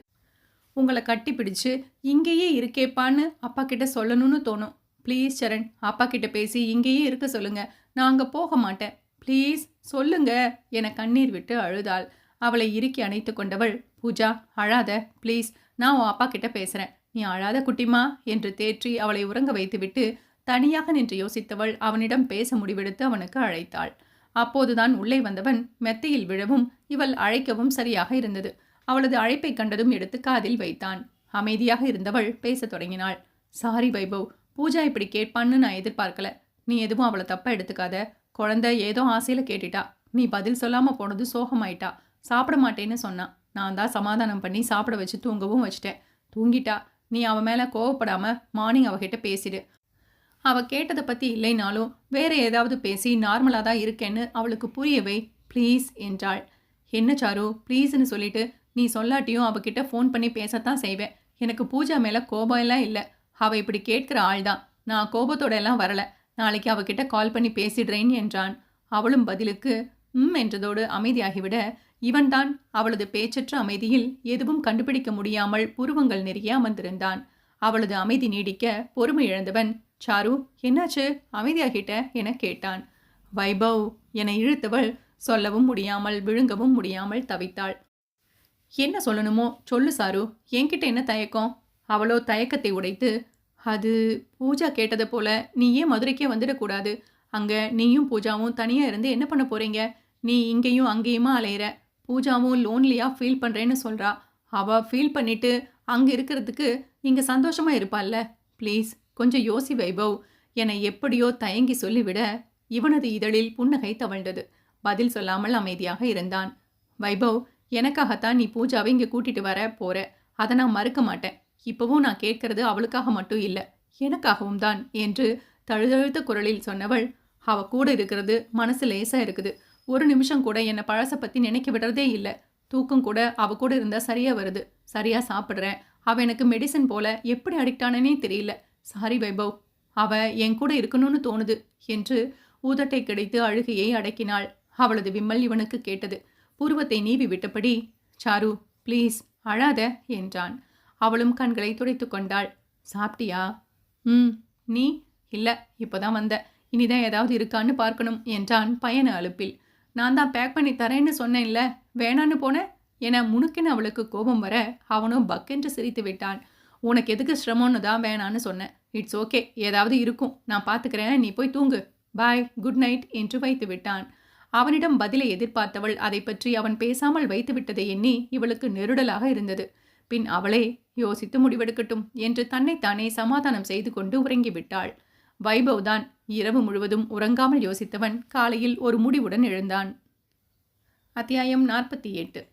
உங்களை கட்டி பிடிச்சு இங்கேயே இருக்கேப்பான்னு அப்பா கிட்ட சொல்லணும்னு தோணும். ப்ளீஸ் சரண், அப்பா கிட்ட பேசி இங்கேயே இருக்க சொல்லுங்க. நான் அங்கே போக மாட்டேன். ப்ளீஸ் சொல்லுங்க என கண்ணீர் விட்டு அழுதாள். அவளை இறுக்கி அணைத்து கொண்டவள், பூஜா அழாத ப்ளீஸ், நான் உன் அப்பா கிட்ட பேசுகிறேன். நீ அழாத குட்டிமா என்று தேற்றி அவளை உறங்க வைத்துவிட்டு தனியாக நின்று யோசித்தவள் அவனிடம் பேச முடிவெடுத்து அவனுக்கு அழைத்தாள். அப்போதுதான் உள்ளே வந்தவன் மெத்தையில் விழவும் இவள் அழைக்கவும் சரியாக இருந்தது. அவளது அழைப்பை கண்டதும் எடுத்து காதில் வைத்தான். அமைதியாக இருந்தவள் பேசத் தொடங்கினாள். சாரி வைபவ், பூஜா இப்படி கேட்பான்னு நான் எதிர்பார்க்கல. நீ எதுவும் அவளை தப்பா எடுத்துக்காத. குழந்தை ஏதோ ஆசையில் கேட்டுட்டா. நீ பதில் சொல்லாமல் போனது சோகமாயிட்டா. சாப்பிட மாட்டேன்னு சொன்னான். நான் தான் சமாதானம் பண்ணி சாப்பிட வச்சு தூங்கவும் வச்சிட்டேன். தூங்கிட்டா. நீ அவன் மேலே கோவப்படாமல் மார்னிங் அவகிட்ட பேசிடு. அவள் கேட்டதை பற்றி இல்லைனாலும் வேற ஏதாவது பேசி நார்மலாக தான் இருக்கேன்னு அவளுக்கு புரியவை ப்ளீஸ் என்றாள். என்ன சாரு ப்ளீஸ்ன்னு சொல்லிட்டு நீ சொல்லாட்டியும் அவகிட்ட ஃபோன் பண்ணி பேசத்தான் செய்வேன். எனக்கு பூஜா மேலே கோபம் எல்லாம் இல்லை. அவள் இப்படி கேட்குற ஆள் தான். நான் கோபத்தோட எல்லாம் வரல. நாளைக்கு அவகிட்ட கால் பண்ணி பேசிடுறேன் என்றான். அவளும் பதிலுக்கு என்றதோடு அமைதியாகிவிட இவன்தான் அவளது பேச்சற்ற அமைதியில் எதுவும் கண்டுபிடிக்க முடியாமல் புருவங்கள் நெருங்கி அமர்ந்திருந்தான். அவளது அமைதி நீடிக்க பொறுமை இழந்தவன் சாரு என்னாச்சு அமைதியாகிட்ட என கேட்டான். வைபவ் என இழுத்தவள் சொல்லவும் முடியாமல் விழுங்கவும் முடியாமல் தவித்தாள். என்ன சொல்லணுமோ சொல்லு சாரு, என்கிட்ட என்ன தயக்கம்? அவளோ தயக்கத்தை உடைத்து அது பூஜா கேட்டதை போல நீ ஏன் மதுரைக்கே வந்துடக்கூடாது? அங்கே நீயும் பூஜாவும் தனியாக இருந்து என்ன பண்ண போறீங்க? நீ இங்கேயும் அங்கேயுமா அலையிற. பூஜாவும் லோன்லியாக ஃபீல் பண்ணுறேன்னு சொல்கிறா. அவள் ஃபீல் பண்ணிட்டு அங்கே இருக்கிறதுக்கு இங்கே சந்தோஷமாக இருப்பாள்ல. ப்ளீஸ் கொஞ்சம் யோசி வைபவ் என எப்படியோ தயங்கி சொல்லிவிட இவனது இதழில் புன்னகை தவழ்ந்தது. பதில் சொல்லாமல் அமைதியாக இருந்தான். வைபவ் எனக்காகத்தான் நீ பூஜாவை இங்கே கூட்டிட்டு வர போற. அதை நான் மறுக்க மாட்டேன். இப்போவும் நான் கேட்கறது அவளுக்காக மட்டும் இல்லை, எனக்காகவும் தான் என்று தழுதழுத்த குரலில் சொன்னவள் அவ கூட இருக்கிறது மனசு லேசா இருக்குது. ஒரு நிமிஷம் கூட என்னை பழச பற்றி நினைக்க விடுறதே இல்லை. தூக்கம் கூட அவ கூட இருந்தால் சரியாக வருது. சரியாக சாப்பிட்றேன். அவள் எனக்கு மெடிசன் போல எப்படி அடிக்ட் ஆனனே தெரியல. சாரி வைபவ், அவள் என் கூட இருக்கணும்னு தோணுது என்று ஊதட்டை கிடைத்து அழுகையை அடக்கினாள். அவளது விம்மல் இவனுக்கு கேட்டது. புருவத்தை நீவி விட்டபடி சாரு ப்ளீஸ் அழாத என்றான். அவளும் கண்களை துடைத்து கொண்டாள். சாப்பிட்டியா? நீ? இல்லை, இப்போதான் வந்த. இனிதான் ஏதாவது இருக்கான்னு பார்க்கணும் என்றான் பயண அலுப்பில். நான் தான் பேக் பண்ணி தரேன்னு சொன்னேன்ல, வேணான்னு போனேன் என முணுக்கென அவளுக்கு கோபம் வர அவனும் பக்கென்று சிரித்து விட்டான். உனக்கு எதுக்கு சிரமம்னு தான் வேணான்னு சொன்னேன். இட்ஸ் ஓகே, ஏதாவது இருக்கும், நான் பார்த்துக்கிறேன், நீ போய் தூங்கு, பாய், குட் நைட் என்று வைத்து விட்டான். அவனிடம் பதிலை எதிர்பார்த்தவள் அதை பற்றி அவன் பேசாமல் வைத்து விட்டதை எண்ணி இவளுக்கு நெருடலாக இருந்தது. பின் அவளே யோசித்து முடிவெடுக்கட்டும் என்று தன்னைத்தானே சமாதானம் செய்து கொண்டு உறங்கிவிட்டாள். வைபவ் தான் இரவு முழுவதும் உறங்காமல் யோசித்தவன் காலையில் ஒரு முடிவுடன் எழுந்தான். அத்தியாயம் 48.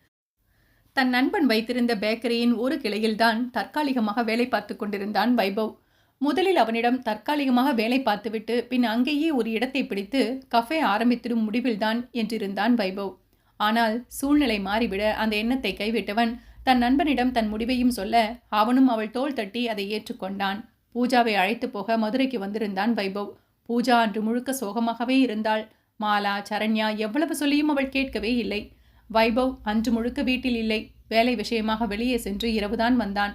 தன் நண்பன் வைத்திருந்த பேக்கரியின் ஒரு கிளையில்தான் தற்காலிகமாக வேலை பார்த்து கொண்டிருந்தான் வைபவ். முதலில் அவனிடம் தற்காலிகமாக வேலை பார்த்துவிட்டு பின் அங்கேயே ஒரு இடத்தை பிடித்து கஃபே ஆரம்பித்திடும் முடிவில்தான் என்றிருந்தான் வைபவ். ஆனால் சூழ்நிலை மாறிவிட அந்த எண்ணத்தை கைவிட்டவன் தன் நண்பனிடம் தன் முடிவையும் சொல்ல அவனும் அவள் தோள் தட்டி அதை ஏற்றுக்கொண்டான். பூஜாவை அழைத்து போக மதுரைக்கு வந்திருந்தான் வைபவ். பூஜா அன்று முழுக்க சோகமாகவே இருந்தாள். மாலா, சரண்யா எவ்வளவு சொல்லியும் அவள் கேட்கவே இல்லை. வைபவ் அன்று முழுக்க வீட்டில் இல்லை. வேலை விஷயமாக வெளியே சென்று இரவுதான் வந்தான்.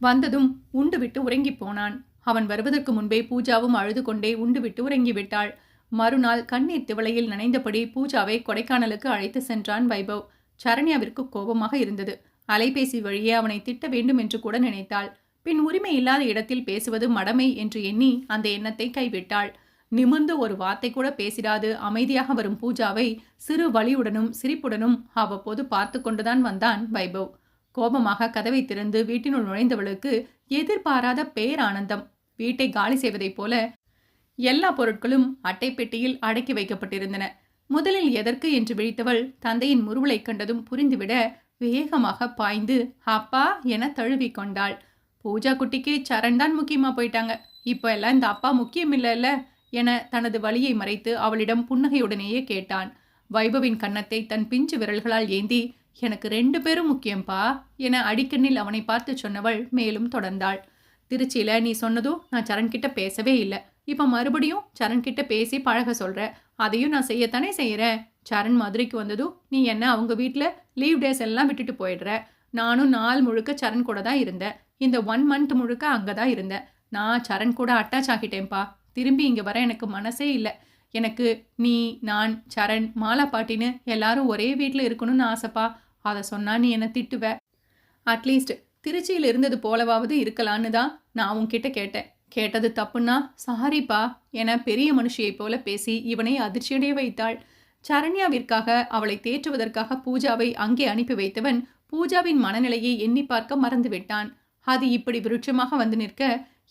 வந்ததும் உண்டுவிட்டு உறங்கி போனான். அவன் வருவதற்கு முன்பே பூஜாவும் அழுது கொண்டே உண்டுவிட்டு உறங்கிவிட்டாள். மறுநாள் கண்ணீர் திவளையில் நனைந்தபடி பூஜாவை கொடைக்கானலுக்கு அழைத்து சென்றான் வைபவ். சரண்யாவிற்கு கோபமாக இருந்தது. அலைபேசி வழியே அவனை திட்ட வேண்டும் என்று கூட நினைத்தாள். பின் உரிமை இல்லாத இடத்தில் பேசுவது மடமை என்று எண்ணி அந்த எண்ணத்தை கைவிட்டாள். நிமிர்ந்து ஒரு வார்த்தை கூட பேசிடாது அமைதியாக வரும் பூஜாவை சிறு வலியுடனும் சிரிப்புடனும் அவ்வப்போது பார்த்து கொண்டுதான் வந்தான் வைபவ். கோபமாக கதவை திறந்து வீட்டினுள் நுழைந்தவளுக்கு எதிர்பாராத பேரானந்தம். வீட்டை காலி செய்வதைப் போல எல்லா பொருட்களும் அட்டை பெட்டியில் அடக்கி வைக்கப்பட்டிருந்தன. முதலில் எதற்கு என்று விழித்தவள் தந்தையின் முறுவலை கண்டதும் புரிந்துவிட வேகமாக பாய்ந்து அப்பா என தழுவி கொண்டாள். பூஜா குட்டிக்கு சரண் தான் முக்கியமா போயிட்டாங்க. இப்போ எல்லாம் இந்த அப்பா முக்கியம் இல்லைல்ல என தனது வலியை மறைத்து அவளிடம் புன்னகையுடனேயே கேட்டான். வைபவின் கன்னத்தை தன் பிஞ்சு விரல்களால் ஏந்தி எனக்கு 2 பேரும் முக்கியம்பா என அடிக்கண்ணில் அவனை பார்த்து சொன்னவள் மேலும் தொடர்ந்தாள். திருச்சியில நீ சொன்னதும் நான் சரண்கிட்ட பேசவே இல்லை. இப்போ மறுபடியும் சரண்கிட்ட பேசி பழக சொல்ற. அதையும் நான் செய்யத்தானே செய்கிறேன். சரண் மதுரைக்கு வந்ததும் நீ என்ன அவங்க வீட்டில் லீவ் டேஸ் எல்லாம் விட்டுட்டு போயிடுற. நானும் நாள் முழுக்க சரண் கூட தான் இருந்தேன். இந்த 1 மந்த் முழுக்க அங்கே தான் இருந்தேன். நான் சரண் கூட அட்டாச் ஆகிட்டேன்ப்பா. திரும்பி இங்கே வர எனக்கு மனசே இல்லை. எனக்கு நீ, நான், சரண், மாலா பாட்டின்னு எல்லாரும் ஒரே வீட்டில் இருக்கணும்னு ஆசைப்பா. அதை சொன்னா நீ என்னை திட்டுவ. அட்லீஸ்ட் திருச்சியில் இருந்தது போலவாவது இருக்கலான்னு தான் நான் உன்கிட்ட கேட்டேன். கேட்டது தப்புன்னா சாரிப்பா என பெரிய மனுஷியை போல பேசி இவனை அதிர்ச்சியடைய வைத்தாள். சரண்யாவிற்காக அவளை தேற்றுவதற்காக பூஜாவை அங்கே அனுப்பி வைத்தவன் பூஜாவின் மனநிலையை எண்ணி பார்க்க மறந்துவிட்டான். அது இப்படி விருட்சமாக வந்து நிற்க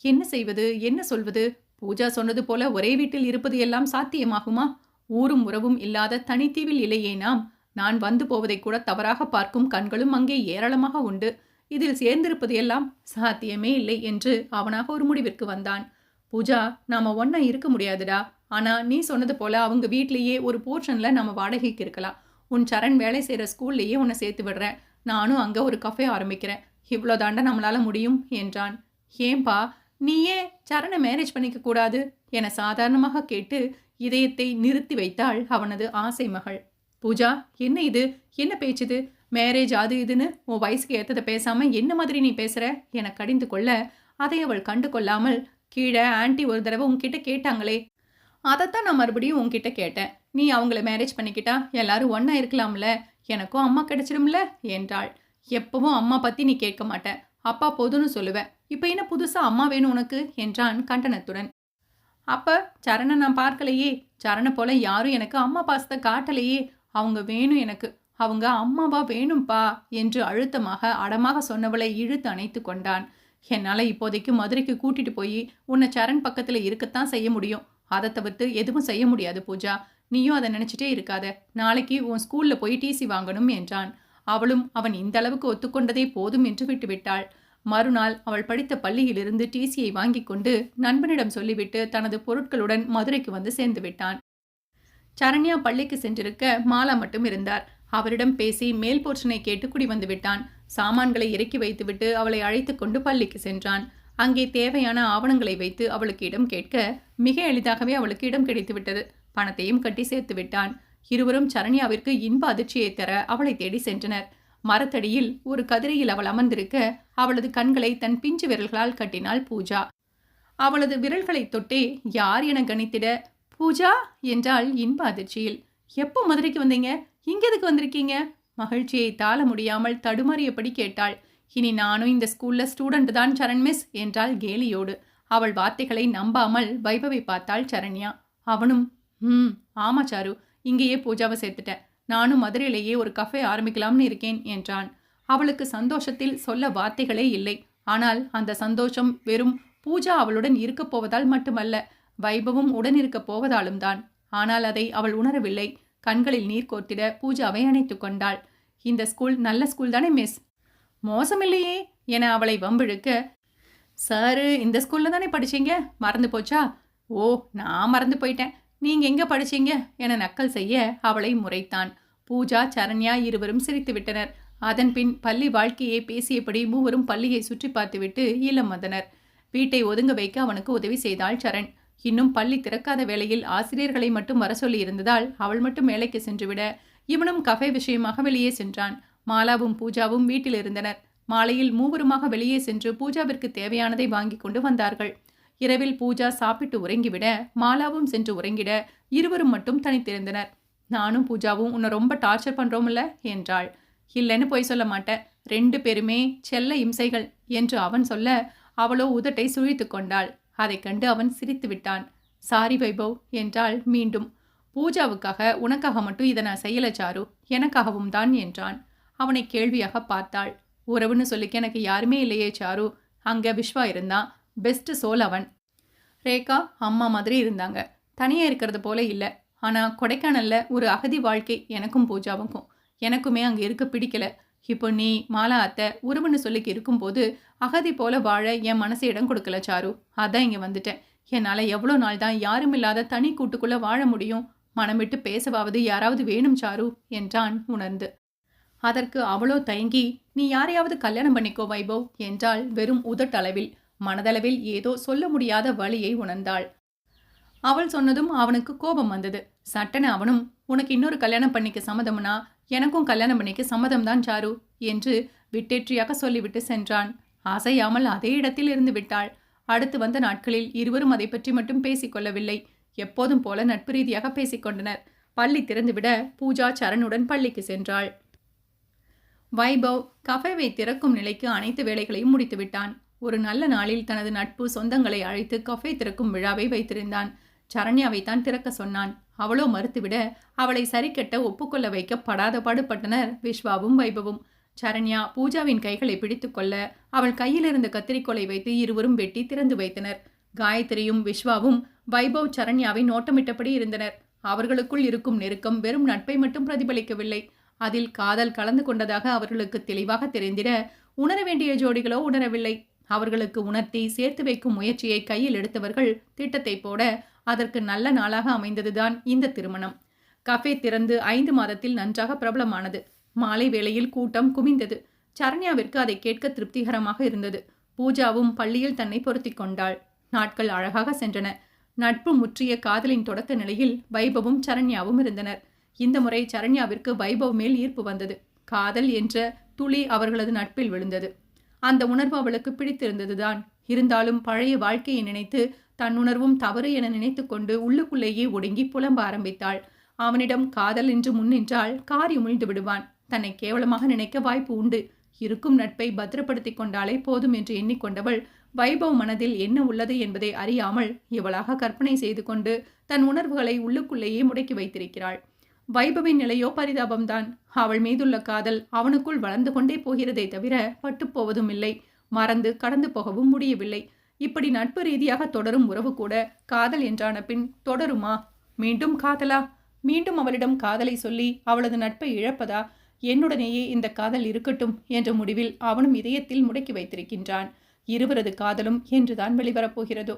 என்ன செய்வது, என்ன சொல்வது? பூஜா சொன்னது போல ஒரே வீட்டில் இருப்பது எல்லாம் சாத்தியமாகுமா? ஊரும் உறவும் இல்லாத தனித்தீவில் இல்லையே நாம். நான் வந்து போவதை கூட தவறாக பார்க்கும் கண்களும் அங்கே ஏராளமாக உண்டு. இதில் சேர்ந்திருப்பது எல்லாம் சாத்தியமே இல்லை என்று அவனாக ஒரு முடிவிற்கு வந்தான். பூஜா, நாம ஒன்னா இருக்க முடியாதுடா. ஆனா நீ சொன்னது போல அவங்க வீட்லேயே ஒரு போர்ஷன்ல நம்ம வாடகைக்கு இருக்கலாம். உன் சரண் வேலை செய்கிற ஸ்கூல்லையே உன்னை சேர்த்து விடுறேன். நானும் அங்கே ஒரு கஃபே ஆரம்பிக்கிறேன். இவ்வளோதாண்டா நம்மளால முடியும் என்றான். ஏன்பா, நீ ஏன் சரணை மேரேஜ் பண்ணிக்க கூடாது என சாதாரணமாக கேட்டு இதயத்தை நிறுத்தி வைத்தாள் அவனது ஆசை மகள். பூஜா, என்ன இது, என்ன பேச்சுது? மேரேஜ் அது இதுன்னு உன் வயசுக்கு ஏற்றதை பேசாம என்ன மாதிரி நீ பேசுற என கடிந்து கொள்ள அதை அவள் கண்டு கொள்ளாமல், கீழே ஆன்ட்டி ஒரு தடவை உன்கிட்ட கேட்டாங்களே, அதைத்தான் நான் மறுபடியும் உன்கிட்ட கேட்டேன். நீ அவங்கள மேரேஜ் பண்ணிக்கிட்டா எல்லாரும் ஒன்றா இருக்கலாம்ல, எனக்கும் அம்மா கிடைச்சிடும்ல என்றாள். எப்பவும் அம்மா பற்றி நீ கேட்க மாட்டேன், அப்பா போதுன்னு சொல்லுவேன். இப்போ என்ன புதுசாக அம்மா வேணும் உனக்கு என்றான் கண்டனத்துடன். அப்போ சரணை நான் பார்க்கலையே, சரணை போல யாரும் எனக்கு அம்மா பாசத்தை காட்டலையே. அவங்க வேணும் எனக்கு, அவங்க அம்மாவா வேணும்பா என்று அழுத்தமாக அடமாக சொன்னவளை இழுத்து அணைத்து கொண்டான். என்னால் இப்போதைக்கு மதுரைக்கு கூட்டிட்டு போய் உன்னை சரண் பக்கத்தில் இருக்கத்தான் செய்ய முடியும். அதை தவிர்த்து எதுவும் செய்ய முடியாது பூஜா. நீயும் அதை நினச்சிட்டே இருக்காத. நாளைக்கு உன் ஸ்கூலில் போய் டிசி வாங்கணும் என்றான். அவளும் அவன் இந்த அளவுக்கு ஒத்துக்கொண்டதே போதும் என்று விட்டுவிட்டாள். மறுநாள் அவள் படித்த பள்ளியிலிருந்து டிசியை வாங்கி கொண்டு நண்பனிடம் சொல்லிவிட்டு தனது பொருட்களுடன் மதுரைக்கு வந்து சேர்ந்து விட்டான். சரண்யா பள்ளிக்கு சென்றிருக்க மாலா மட்டும் இருந்தார். அவரிடம் பேசி மேல் போர்ஷனை கேட்டு குடி வந்து விட்டான். சாமான்களை இறக்கி வைத்துவிட்டு அவளை அழைத்து கொண்டு பள்ளிக்கு சென்றான். அங்கே தேவையான ஆவணங்களை வைத்து அவளுக்கு இடம் கேட்க மிக எளிதாகவே அவளுக்கு இடம் கிடைத்துவிட்டது. பணத்தையும் கட்டி சேர்த்து விட்டான். இருவரும் சரண்யாவிற்கு இன்ப அதிர்ச்சியை தர அவளை தேடி சென்றனர். மரத்தடியில் ஒரு கதிரையில் அவள் அமர்ந்திருக்க அவளது கண்களை தன் பிஞ்சு விரல்களால் கட்டினாள் பூஜா. அவளது விரல்களை தொட்டே யார் என கணித்திட பூஜா என்றாள் இன்ப அதிர்ச்சியில். எப்போ மதுரைக்கு வந்தீங்க? இங்க எதுக்கு வந்திருக்கீங்க? மகிழ்ச்சியை தாள முடியாமல் தடுமாறியபடி கேட்டாள். இனி நானும் இந்த ஸ்கூல்ல ஸ்டூடெண்ட் தான் சரண் மிஸ் என்றாள் கேலியோடு. அவள் வார்த்தைகளை நம்பாமல் வைபவை பார்த்தாள் சரண்யா. அவனும் ஆமா சாரு, இங்கேயே பூஜாவை சேர்த்துட்டேன். நானும் மதுரையிலேயே ஒரு கஃபே ஆரம்பிக்கலாம்னு இருக்கேன் என்றான். அவளுக்கு சந்தோஷத்தில் சொல்ல வார்த்தைகளே இல்லை. ஆனால் அந்த சந்தோஷம் வெறும் பூஜா அவளுடன் இருக்கப் போவதால் மட்டுமல்ல, வைபவும் உடன் இருக்கப் போவதாலும் தான். ஆனால் அதை அவள் உணரவில்லை. கண்களில் நீர் கோர்த்திட பூஜாவை அணைத்து கொண்டாள். இந்த ஸ்கூல் நல்ல ஸ்கூல் தானே மிஸ்? மோசமில்லையே என அவளை வம்பிழுக்க, சாரு இந்த ஸ்கூல்ல தானே படிச்சீங்க, மறந்து போச்சா? ஓ, நான் மறந்து போயிட்டேன், நீங்க எங்க படிச்சீங்க என நக்கல் செய்ய அவளை முறைத்தான். பூஜா சரண்யா இருவரும் சிரித்து விட்டனர். அதன் பின் பள்ளி வாழ்க்கையை பேசியபடி மூவரும் பள்ளியை சுற்றி பார்த்துவிட்டு இல்லம் வந்தனர். வீட்டை ஒதுங்க வைக்க அவனுக்கு உதவி செய்தாள் சரண். இன்னும் பள்ளி திறக்காத வேளையில் ஆசிரியர்களை மட்டும் வர சொல்லி இருந்ததால் அவள் மட்டும் வேலைக்கு சென்றுவிட இவனும் கஃபே விஷயமாக வெளியே சென்றான். மாலாவும் பூஜாவும் வீட்டில் இருந்தனர். மாலையில் மூவருமாக வெளியே சென்று பூஜாவிற்கு தேவையானதை வாங்கி கொண்டு வந்தார்கள். இரவில் பூஜா சாப்பிட்டு உறங்கிவிட மாலாவும் சென்று உறங்கிட இருவரும் மட்டும் தனித்திருந்தனர். நானும் பூஜாவும் உன்னை ரொம்ப டார்ச்சர் பண்றோம்ல என்றாள். இல்லைன்னு போய் சொல்ல மாட்டேன், 2 பேருமே செல்ல இம்சைகள் என்று அவன் சொல்ல அவளோ உதட்டை சுழித்து கொண்டாள். அதை கண்டு அவன் சிரித்து விட்டான். சாரி வைபவ் என்றாள் மீண்டும். பூஜாவுக்காக உனக்காக மட்டும் இதை நான் செய்யல சாரு, எனக்காகவும் தான் என்றான். அவனை கேள்வியாக பார்த்தாள். உறவுன்னு சொல்லிக்க எனக்கு யாருமே இல்லையே சாரு, அங்க விஸ்வா இருந்தான், பெஸ்ட் சோல் அவன். ரேகா அம்மா மாதிரி இருந்தாங்க, தனியாக இருக்கிறது போல இல்லை. ஆனால் கொடைக்கானல்ல ஒரு அகதி வாழ்க்கை எனக்கும் பூஜாவுக்கும். எனக்குமே அங்கே இருக்க பிடிக்கல. இப்போ நீ மாலா அத்தை உறவுன்னு சொல்லிக்க இருக்கும்போது அகதி போல வாழ என் மனசு இடம் கொடுக்கல சாரு. அதான் இங்கே வந்துட்டேன். என்னால் எவ்வளோ நாள் தான் யாரும் இல்லாத தனி கூட்டுக்குள்ளே வாழ முடியும்? மனம் விட்டு பேசவாவது யாராவது வேணும் சாரு என்றான் உணர்ந்து. அதற்கு அவளோ தயங்கி, நீ யாரையாவது கல்யாணம் பண்ணிக்கோ வைபவ் என்றாள். வெறும் உதட்டளவில். மனதளவில் ஏதோ சொல்ல முடியாத வலியை உணர்ந்தாள். அவள் சொன்னதும் அவனுக்கு கோபம் வந்தது. சட்டன அவனும், உனக்கு இன்னொரு கல்யாணம் பண்ணிக்க சம்மதம்னா எனக்கும் கல்யாணம் பண்ணிக்க சம்மதம்தான் சாரு என்று விட்டேற்றியாக சொல்லிவிட்டு சென்றான். அசையாமல் அதே இடத்தில் இருந்து விட்டாள். அடுத்து வந்த நாட்களில் இருவரும் அதை பற்றி மட்டும் பேசிக்கொள்ளவில்லை. எப்போதும் போல நட்பு ரீதியாக பேசிக்கொண்டனர். பள்ளி திறந்துவிட பூஜா சரணுடன் பள்ளிக்கு சென்றாள். வைபவ் கஃபேவை திறக்கும் நிலைக்கு அனைத்து வேலைகளையும் முடித்துவிட்டான். ஒரு நல்ல நாளில் தனது நட்பு சொந்தங்களை அழைத்து கஃபே திறக்கும் விழாவை வைத்திருந்தான். சரண்யாவை தான் திறக்க சொன்னான். அவளோ மறுத்துவிட அவளை சரிக்கட்ட ஒப்புக்கொள்ள வைக்க படாத பாடுபட்டனர் விஸ்வாவும் வைபவும். சரண்யா பூஜாவின் கைகளை பிடித்து கொள்ள அவள் கையில் இருந்த கத்திரிக்கோலை வைத்து இருவரும் வெட்டி திறந்து வைத்தனர். காயத்ரியும் விஸ்வாவும் வைபவ் சரண்யாவை நோட்டமிட்டபடி இருந்தனர். அவர்களுக்குள் இருக்கும் நெருக்கம் வெறும் நட்பை மட்டும் பிரதிபலிக்கவில்லை, அதில் காதல் கலந்து கொண்டதாக அவர்களுக்கு தெளிவாக தெரிந்திட உணர வேண்டிய ஜோடிகளோ உணரவில்லை. அவர்களுக்கு உணர்த்தி சேர்த்து வைக்கும் முயற்சியை கையில் எடுத்தவர்கள் திட்டத்தை போட அதற்கு நல்ல நாளாக அமைந்ததுதான் இந்த திருமணம். கஃபே திறந்து 5 மாதத்தில் நன்றாக பிரபலமானது. மாலை வேளையில் கூட்டம் குமிந்தது. சரண்யாவிற்கு அதை கேட்க திருப்திகரமாக இருந்தது. பூஜாவும் பள்ளியில் தன்னை பொருத்தி கொண்டாள். நாட்கள் அழகாக சென்றன. நட்பு முற்றிய காதலின் தொடக்க நிலையில் வைபவும் சரண்யாவும் இருந்தனர். இந்த முறை சரண்யாவிற்கு வைபவ் மேல் ஈர்ப்பு வந்தது. காதல் என்ற துளி அவர்களது நட்பில் விழுந்தது. அந்த உணர்வு அவளுக்கு பிடித்திருந்ததுதான். இருந்தாலும் பழைய வாழ்க்கையை நினைத்து தன் உணர்வும் தவறு என நினைத்து கொண்டு உள்ளுக்குள்ளேயே ஒடுங்கி புலம்ப ஆரம்பித்தாள். அவனிடம் காதல் என்று முன்னின்றால் காரி உமிழ்ந்து விடுவான். தன்னை கேவலமாக நினைக்க வாய்ப்பு உண்டு. இருக்கும் நட்பை பத்திரப்படுத்தி கொண்டாலே போதும் என்று எண்ணிக்கொண்டவள் வைபவ் மனதில் என்ன உள்ளது என்பதை அறியாமல் இவளாக கற்பனை செய்து கொண்டு தன் உணர்வுகளை உள்ளுக்குள்ளேயே முடக்கி வைத்திருக்கிறாள். வைபவின் நிலையோ பரிதாபம்தான். அவள் மீதுள்ள காதல் அவனுக்குள் வளர்ந்து கொண்டே போகிறதே தவிர பட்டுப்போவதும் இல்லை, மறந்து கடந்து போகவும் முடியவில்லை. இப்படி நட்பு ரீதியாக தொடரும் உறவு கூட காதல் என்றான பின் தொடருமா? மீண்டும் காதலா? மீண்டும் அவளிடம் காதலை சொல்லி அவளது நட்பை இழப்பதா? என்னுடனேயே இந்த காதல் இருக்கட்டும் என்ற முடிவில் அவனும் இதயத்தில் முடக்கி வைத்திருக்கின்றான். இருவரது காதலும் என்றுதான் வெளிவரப்போகிறதோ?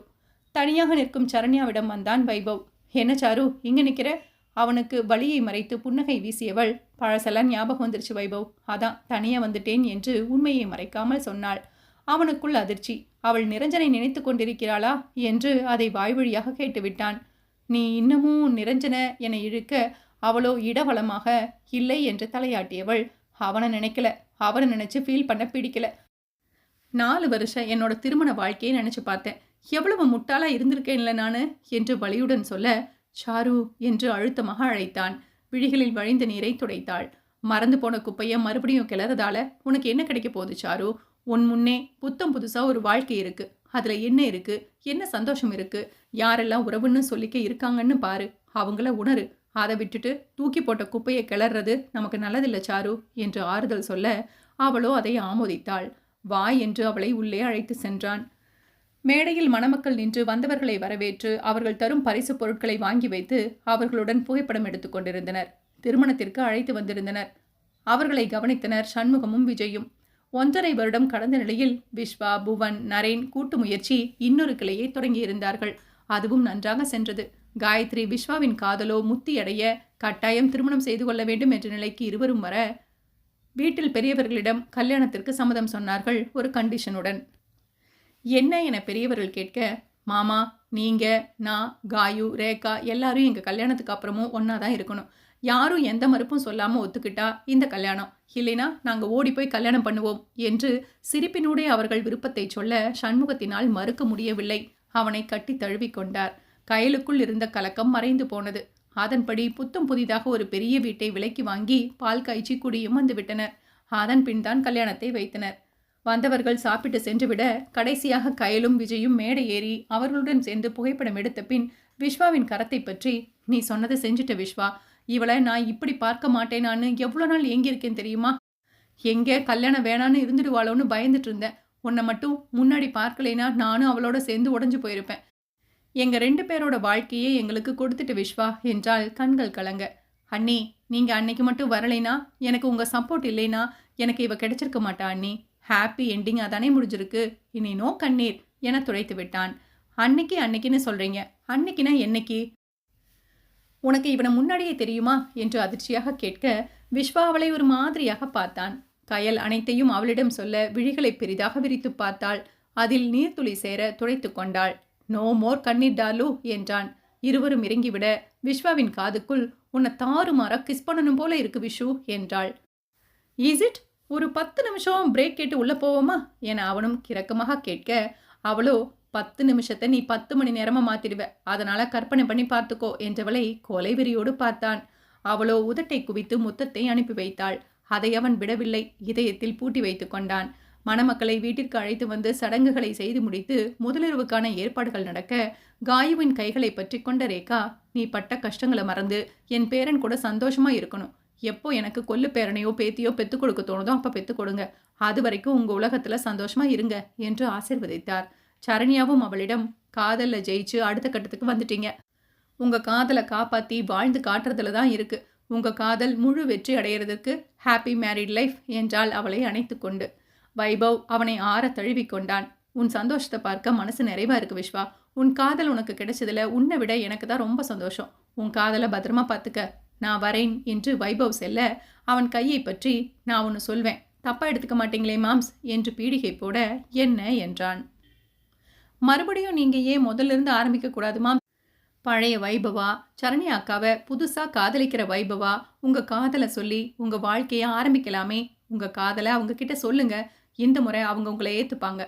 தனியாக நிற்கும் சரண்யாவிடம் வந்தான் வைபவ். என்ன சாரு, இங்க நிற்கிற? அவனுக்கு வழியை மறைத்து புன்னகை வீசியவள், பழசெல்லாம் ஞாபகம் வந்துருச்சு வைபவ், அதான் தனியா வந்துட்டேன் என்று உண்மையை மறைக்காமல் சொன்னாள். அவனுக்குள் அதிர்ச்சி. அவள் நிரஞ்சனை நினைத்து கொண்டிருக்கிறாளா என்று அதை வாய்வழியாக கேட்டுவிட்டான். நீ இன்னமும் நிரஞ்சன என இழுக்க அவளோ இடவளமாக இல்லை என்று தலையாட்டியவள். அவனை நினைக்கல, அவனை நினைச்சு ஃபீல் பண்ண பிடிக்கல. 4 வருஷம் என்னோட திருமண வாழ்க்கையை நினைச்சு பார்த்தேன். எவ்வளவு முட்டாளா இருந்திருக்கேன்ல நானு என்று வலியுடன் சொல்ல, சாரு என்று அழுத்தமாக அழைத்தான். விழிகளில் வழிந்த நீரை துடைத்தாள். மறந்து போன குப்பையை மறுபடியும் கிளறதால உனக்கு என்ன கிடைக்க போகுது சாரு? உன் முன்னே புத்தம் புதுசா ஒரு வாழ்க்கை இருக்கு. அதுல என்ன இருக்கு, என்ன சந்தோஷம் இருக்கு, யாரெல்லாம் உறவுன்னு சொல்லிக்க இருக்காங்கன்னு பாரு, அவங்கள உணரு. அதை விட்டுட்டு தூக்கி போட்ட குப்பையை கிளறது நமக்கு நல்லதில்லை சாரு என்று ஆறுதல் சொல்ல, அவளோ அதை ஆமோதித்தாள். வா என்று அவளை உள்ளே அழைத்து சென்றான். மேடையில் மணமக்கள் நின்று வந்தவர்களை வரவேற்று அவர்கள் தரும் பரிசு பொருட்களை வாங்கி வைத்து அவர்களுடன் புகைப்படம் எடுத்துக் கொண்டிருந்தனர். திருமணத்திற்கு அழைத்து வந்திருந்தனர். அவர்களை கவனித்தனர் சண்முகமும் விஜயும். 1.5 வருடம் கடந்த நிலையில் விஸ்வா, புவன், நரேன் கூட்டு முயற்சி இன்னொரு கிளையை தொடங்கியிருந்தார்கள். அதுவும் நன்றாக சென்றது. காயத்ரி விஸ்வாவின் காதலோ முத்தியடைய கட்டாயம் திருமணம் செய்து கொள்ள வேண்டும் என்ற நிலைக்கு இருவரும் வர வீட்டில் பெரியவர்களிடம் கல்யாணத்திற்கு சம்மதம் சொன்னார்கள் ஒரு கண்டிஷனுடன். என்ன என பெரியவர்கள் கேட்க, மாமா, நீங்க, நான், காயு, ரேகா எல்லாரும் எங்க கல்யாணத்துக்கு அப்புறமும் ஒன்னா தான் இருக்கணும். யாரும் எந்த மறுப்பும் சொல்லாம ஒத்துக்கிட்டா இந்த கல்யாணம், இல்லைனா நாங்க ஓடி போய் கல்யாணம் பண்ணுவோம் என்று சிரிப்பினூடே அவர்கள் விருப்பத்தை சொல்ல சண்முகத்தினால் மறுக்க முடியவில்லை. அவனை கட்டி தழுவிக்கொண்டார். கயலுக்குள் இருந்த கலக்கம் மறைந்து போனது. அதன்படி புத்தம் புதிதாக ஒரு பெரிய வீட்டை விலைக்கு வாங்கி பால் காய்ச்சி குடியும் வந்துவிட்டனர். அதன் பின் தான் கல்யாணத்தை வைத்தனர். வந்தவர்கள் சாப்பிட்டு சென்றுவிட கடைசியாக கயலும் விஜயும் மேடை ஏறி அவர்களுடன் சேர்ந்து புகைப்படம் எடுத்த பின் விஸ்வாவின் கரத்தை பற்றி, நீ சொன்னதை செஞ்சுட்ட விஸ்வா, இவளை நான் இப்படி பார்க்க மாட்டேனான்னு எவ்வளோ நாள் ஏங்கியிருக்கேன் தெரியுமா? எங்கே கல்யாணம் வேணான்னு இருந்துடுவாளோன்னு பயந்துட்டு இருந்தேன். உன்னை மட்டும் முன்னாடி பார்க்கலைனா நானும் அவளோட சேர்ந்து உடஞ்சு போயிருப்பேன். எங்க 2 பேரோட வாழ்க்கையே எங்களுக்கு கொடுத்துட்டு விஸ்வா என்றால் கண்கள் கலங்க. அண்ணி, நீங்க அன்னைக்கு மட்டும் வரலைனா, எனக்கு உங்க சப்போர்ட் இல்லைனா எனக்கு இவ கிடைச்சிருக்க மாட்டா அண்ணி. ஹாப்பி என்டிங் அதானே முடிஞ்சிருக்கு, இனி நோ கண்ணீர் என துடைத்து விட்டான். அன்னைக்குன்னு சொல்றீங்க, அன்னைக்குனா என்னைக்கு? உனக்கு இவனை முன்னாடியே தெரியுமா என்று அதிர்ச்சியாக கேட்க விஸ்வா அவளை ஒரு மாதிரியாக பார்த்தான். கயல் அனைத்தையும் அவளிடம் சொல்ல விழிகளை பெரிதாக விரித்து பார்த்தாள். அதில் நீர்த்துளி சேர துடைத்து கொண்டாள். நோ மோர் கண்ணீர் டாலு என்றான். இருவரும் இறங்கிவிட விஸ்வாவின் காதுக்குள், உன்னை தாறுமாறா கிஸ் பண்ணணும் போல இருக்கு விஷு என்றாள். Is it? ஒரு 10 நிமிஷம் பிரேக் கேட்டு உள்ள போவோமா என அவனும் கிறக்கமாக கேட்க, அவளோ 10 நிமிஷத்தை நீ 10 மணி நேரமா மாத்திடுவ, அதனால கற்பனை பண்ணி பார்த்துக்கோ என்றவளை கொலை வெறியோடு பார்த்தான். அவளோ உதட்டை குவித்து முத்தத்தை அனுப்பி வைத்தாள். அதை அவன் விடவில்லை, இதயத்தில் பூட்டி வைத்து கொண்டான். மணமக்களை வீட்டிற்கு அழைத்து வந்து சடங்குகளை செய்து முடித்து முதலிரவுக்கான ஏற்பாடுகள் நடக்க காயுவின் கைகளை பற்றி கொண்ட ரேகா, நீ பட்ட கஷ்டங்களை மறந்து என் பேரன் கூட சந்தோஷமா இருக்கணும். எப்போ எனக்கு கொல்லு பேரனையோ பேத்தியோ பெத்து கொடுக்க தோணுதோ அப்ப பெத்து கொடுங்க. அது வரைக்கும் உங்க உலகத்துல சந்தோஷமா இருங்க என்று ஆசீர்வதித்தார். சரண்யாவும் அவளிடம், காதல்ல ஜெயிச்சு அடுத்த கட்டத்துக்கு வந்துட்டீங்க. உங்க காதலை காப்பாத்தி வாழ்ந்து காட்டுறதுல தான் இருக்கு. உங்க காதல் முழு வெற்றி அடையிறதுக்கு ஹாப்பி மேரிட் லைஃப் என்றாள் அவளை அணைத்து கொண்டு. வைபவ் அவனை ஆற தழுவி கொண்டான். உன் சந்தோஷத்தை பார்க்க மனசு நிறைவா இருக்கு விஸ்வா. உன் காதல் உனக்கு கிடைச்சதுல உன்னை விட எனக்கு தான் ரொம்ப சந்தோஷம். உன் காதலை பத்திரமா பார்த்துக்க. நான் வரேன் என்று வைபவ் செல்ல அவன் கையை பற்றி, நான் ஒன்று சொல்வேன், தப்பா எடுத்துக்க மாட்டீங்களே மாம்ஸ் என்று பீடிகை போட, என்ன என்றான். மறுபடியும் நீங்க ஏன் முதல்ல இருந்து ஆரம்பிக்க கூடாது மாம்? பழைய வைபவா, சரண்யா அக்காவை புதுசா காதலிக்கிற வைபவா, உங்க காதலை சொல்லி உங்க வாழ்க்கைய ஆரம்பிக்கலாமே. உங்க காதலை அவங்க கிட்ட சொல்லுங்க. இந்த முறை அவங்க உங்களை ஏத்துப்பாங்க.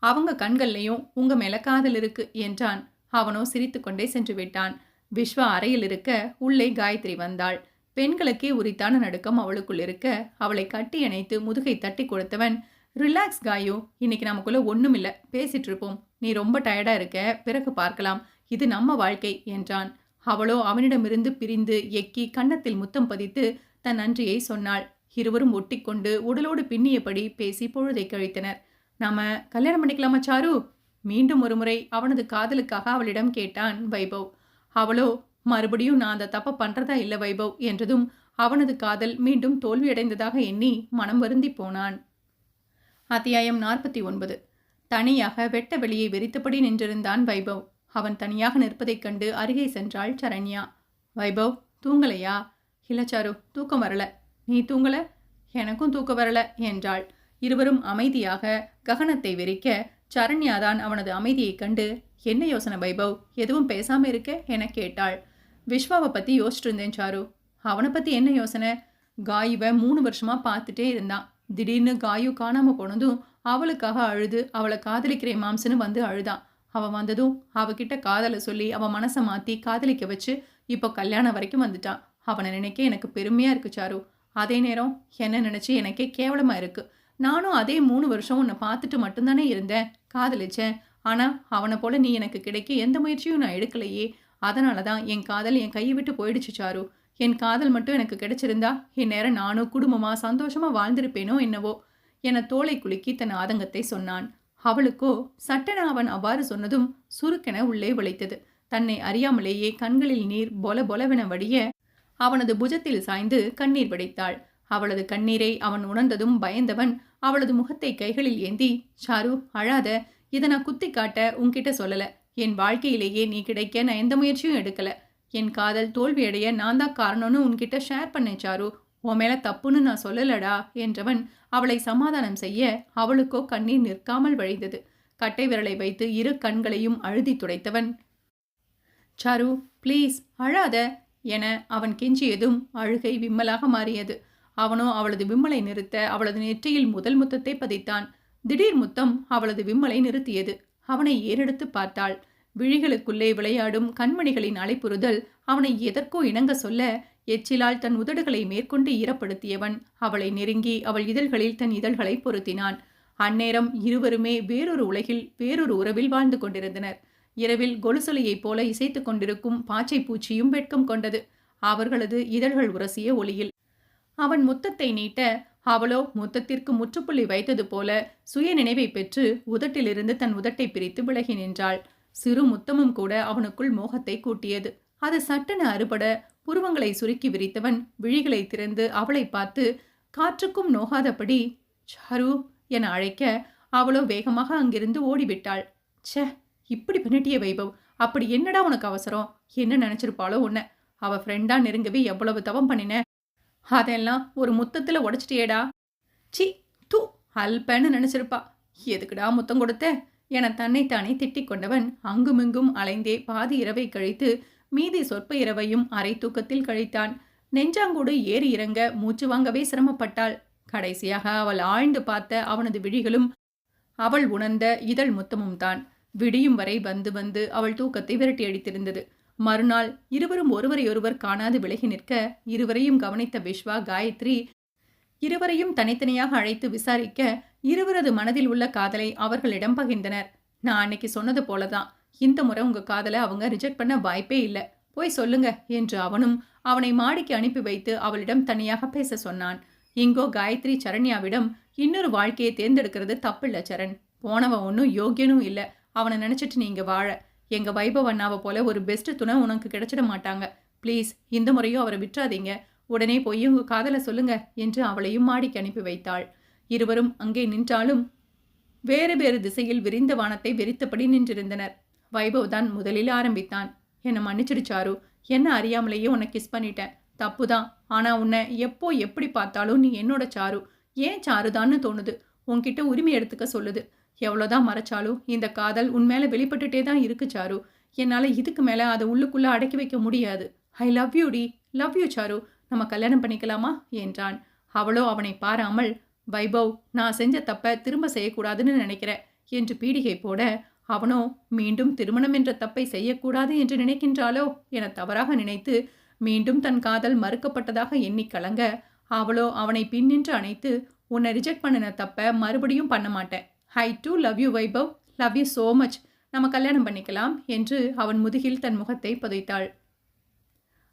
அவங்க கண்கள்லையும் உங்க மேல காதல் இருக்கு என்றான். அவனோ சிரித்துக்கொண்டே சென்று விட்டான். விஸ்வா அறையில் இருக்க உள்ளே காயத்ரி வந்தாள். பெண்களுக்கே உரித்தான நடுக்கம் அவளுக்குள் இருக்க அவளை கட்டி அணைத்து முதுகை தட்டி கொடுத்தவன், ரிலாக்ஸ் காயோ, இன்னைக்கு நமக்குள்ள ஒண்ணும் இல்ல, பேசிட்டு இருப்போம். நீ ரொம்ப டயர்டா இருக்க, பிறகு பார்க்கலாம். இது நம்ம வாழ்க்கை என்றான். அவளோ அவனிடமிருந்து பிரிந்து எக்கி கன்னத்தில் முத்தம் பதித்து தன் நன்றியை சொன்னாள். இருவரும் ஒட்டிக்கொண்டு உடலோடு பின்னியபடி பேசி பொழுதை கழித்தனர். நாம கல்யாணம் பண்ணிக்கலாமா சாரு? மீண்டும் ஒருமுறை அவனது காதலுக்காக அவளிடம் கேட்டான் வைபவ். அவளோ, மறுபடியும் நான் அந்த தப்ப பண்றதா இல்ல வைபவ் என்றதும் அவனது காதல் மீண்டும் தோல்வியடைந்ததாக எண்ணி மனம் வருந்தி போனான். அத்தியாயம் 49. தனியாக வெட்ட வெளியை வெறித்தபடி நின்றிருந்தான் வைபவ். அவன் தனியாக நிற்பதைக் கண்டு அருகே சென்றாள் சரண்யா. வைபவ், தூங்கலையா? இல்ல சாரு, தூக்கம் வரல. நீ தூங்கல? எனக்கும் தூக்கம் வரல என்றாள். இருவரும் அமைதியாக ககனத்தை வெறிக்க சரண்யாதான் அவனது அமைதியைக் கண்டு, என்ன யோசனை வைபவ், எதுவும் பேசாம இருக்க என கேட்டாள். விஸ்வாவை பத்தி யோசிச்சுட்டு இருந்தேன் சாரு. அவனை பத்தி என்ன யோசனை? காயுவை 3 வருஷமா பார்த்துட்டே இருந்தான். திடீர்னு காயு காணாம போனதும் அவளுக்காக அழுது அவளை காதலிக்கிறேன் மாம்சன்னு வந்து அழுதான். அவன் வந்ததும் அவகிட்ட காதலை சொல்லி அவன் மனசை மாத்தி காதலிக்க வச்சு இப்போ கல்யாணம் வரைக்கும் வந்துட்டான். அவனை நினைக்க எனக்கு பெருமையா இருக்கு சாரு. அதே நேரம் என்ன நினைச்சு எனக்கே கேவலமா இருக்கு. நானும் அதே 3 வருஷம் உன்னை பார்த்துட்டு மட்டும்தானே இருந்தேன், காதலிச்சேன். ஆனா அவனை போல நீ எனக்கு கிடைக்க எந்த முயற்சியும் நான் எடுக்கலையே. அதனாலதான் என் காதல் என் கையை விட்டு போயிடுச்சு சாரு. என் காதல் மட்டும் எனக்கு கிடைச்சிருந்தா இந்நேரம் நானும் குடும்பமா சந்தோஷமா வாழ்ந்திருப்பேனோ என்னவோ என தோளை குலுக்கி தன் ஆதங்கத்தை சொன்னான். அவளுக்கோ சட்டென அவன் அவ்வாறு சொன்னதும் சுருக்கென உள்ளே விளைத்தது. தன்னை அறியாமலேயே கண்களில் நீர் பொல பொலவென வடிய அவனது புஜத்தில் சாய்ந்து கண்ணீர் வடித்தாள். அவளது கண்ணீரை அவன் உணர்ந்ததும் பயந்தவன் அவளது முகத்தை கைகளில் ஏந்தி, சாரு அழாத, இதை நான் குத்தி காட்ட உன்கிட்ட சொல்லல. என் வாழ்க்கையிலேயே நீ கிடைக்க நான் எந்த முயற்சியும் எடுக்கல. என் காதல் தோல்வியடைய நான் தான் காரணம்னு உன்கிட்ட ஷேர் பண்ணேன் சாரு. உன் மேல தப்புன்னு நான் சொல்லலடா என்றவன் அவளை சமாதானம் செய்ய அவளுக்கோ கண்ணீர் நிற்காமல் வழிந்தது. கட்டை விரலை வைத்து 2 கண்களையும் அழுதி துடைத்தவன், சாரு ப்ளீஸ் அழாத என அவன் கெஞ்சியதும் அழுகை விம்மலாக மாறியது. அவனோ அவளது விம்மலை நிறுத்த அவளது நெற்றியில் முதல் முத்தத்தை பதித்தான். திடீர் முத்தம் அவளது விம்மலை நிறுத்தியது. அவனை ஏறெடுத்து பார்த்தாள். விழிகளுக்குள்ளே விளையாடும் கண்மணிகளின் அலைப்புறுதல் அவனை எதற்கோ இணங்க சொல்ல, எச்சிலால் தன் உதடுகளை மேற்கொண்டு ஈரப்படுத்தியவன் அவளை நெருங்கி அவள் இதழ்களில் தன் இதழ்களை பொருத்தினான். அந்நேரம் இருவருமே வேறொரு உலகில் வேறொரு உறவில் வாழ்ந்து கொண்டிருந்தனர். இரவில் கொலுசொலையைப் போல இசைத்து கொண்டிருக்கும் பாச்சை பூச்சியும் வெட்கம் கொண்டது அவர்களது இதழ்கள் உரசிய ஒளியில். அவன் முத்தத்தை நீட்ட அவளோ முத்தத்திற்கு முற்றுப்புள்ளி வைத்தது போல சுய நினைவை பெற்று உதட்டிலிருந்து தன் உதட்டை பிரித்து விலகி நின்றாள். சிறு முத்தமும் கூட அவனுக்குள் மோகத்தை கூட்டியது. அது சட்டென அறுபட புருவங்களை சுருக்கி விரித்தவன் விழிகளை திறந்து அவளை பார்த்து காற்றுக்கும் நோகாதபடி சாரு என அழைக்க அவளோ வேகமாக அங்கிருந்து ஓடிவிட்டாள். ச்சே, இப்படி பண்ணிட்டிய வைபவ், அப்படி என்னடா உனக்கு அவசரம்? என்ன நினைச்சிருப்பாளோ உன்ன? அவ ஃப்ரெண்டா நெருங்கவே எவ்வளவு தவம் பண்ணின, அதெல்லாம் ஒரு முத்தத்துல உடைச்சிட்டியேடா. சி தூ, அல்பன்னு நினைச்சிருப்பா. எதுக்குடா முத்தம் கொடுத்த என தன்னைத்தானே திட்டிக் கொண்டவன் அங்குமிங்கும் அலைந்தே பாதி இரவை கழித்து மீதி சொற்ப இரவையும் அரை தூக்கத்தில் கழித்தான். நெஞ்சாங்கூடு ஏறி இறங்க மூச்சு வாங்கவே சிரமப்பட்டாள். கடைசியாக அவள் ஆழ்ந்து பார்த்த அவனது விழிகளும் அவள் உணர்ந்த இதழ் முத்தமும் தான் விடியும் வரை வந்து வந்து அவள் தூக்கத்தை விரட்டி அடித்திருந்தது. மறுநாள் இருவரும் ஒருவரையொருவர் காணாது விலகி நிற்க இருவரையும் கவனித்த விஸ்வா காயத்ரி இருவரையும் தனித்தனியாக அழைத்து விசாரிக்க இருவரது மனதில் உள்ள காதலை அவர்களிடம் பகிர்ந்தனர். நான் அன்னைக்கு சொன்னது போலதான், இந்த முறை உங்க காதலை அவங்க ரிஜெக்ட் பண்ண வாய்ப்பே இல்லை, போய் சொல்லுங்க என்று அவனும் அவனை மாடிக்கு அனுப்பி வைத்து அவளிடம் தனியாக பேச சொன்னான். இங்கோ காயத்ரி சரண்யாவிடம், இன்னொரு வாழ்க்கையை தேர்ந்தெடுக்கிறது தப்பில்ல சரண், போனவன் ஒன்றும் யோக்கியனும் இல்லை, அவனை நினைச்சிட்டு நீங்க வாழ, எங்க வைபவ் அண்ணாவை போல ஒரு பெஸ்ட் துணை உனக்கு கிடைச்சிட மாட்டாங்க. ப்ளீஸ் இந்த முறையும் அவரை விட்டுறாதீங்க. உடனே போய் உங்க காதலை சொல்லுங்க என்று அவளையும் மாடிக்கு அனுப்பி வைத்தாள். இருவரும் அங்கே நின்றாலும் வேறு வேறு திசையில் விரிந்த வானத்தை வெறித்தபடி நின்றிருந்தனர். வைபவ் தான் முதலில் ஆரம்பித்தான். என்னை மன்னிச்சிடு சாரு. என்ன அறியாமலேயே உன்னை கிஸ் பண்ணிட்டேன். தப்புதான். ஆனா உன்னை எப்போ எப்படி பார்த்தாலும் நீ என்னோட சாரு. ஏன் சாருதான்னு தோணுது. உன்கிட்ட உரிமை எடுத்துக்க சொல்லுது. எவ்வளோதான் மறைச்சாலும் இந்த காதல் உன் மேலே வெளிப்பட்டுட்டே தான் இருக்கு சாரு. என்னால் இதுக்கு மேலே அதை உள்ளுக்குள்ளே அடக்கி வைக்க முடியாது. ஐ லவ் யூ டி. Love you Charu. நம்ம கல்யாணம் பண்ணிக்கலாமா என்றான். அவளோ அவனை பாராமல், வைபவ், நான் செஞ்ச தப்பை திரும்ப செய்யக்கூடாதுன்னு நினைக்கிறேன் என்று பீடிகை போட, அவனோ மீண்டும் திருமணம் என்ற தப்பை செய்யக்கூடாது என்று நினைக்கின்றாளோ என தவறாக நினைத்து மீண்டும் தன் காதல் மறுக்கப்பட்டதாக எண்ணி கலங்க, அவளோ அவனை பின்னின்று அணைத்து, உன்னை ரிஜெக்ட் பண்ணின தப்பை மறுபடியும் பண்ண மாட்டேன். I do love you Vaibhav. Love you so much. நம்ம கல்யாணம் பண்ணிக்கலாம் என்று அவன் முதுகில் தன் முகத்தை புதைத்தாள்.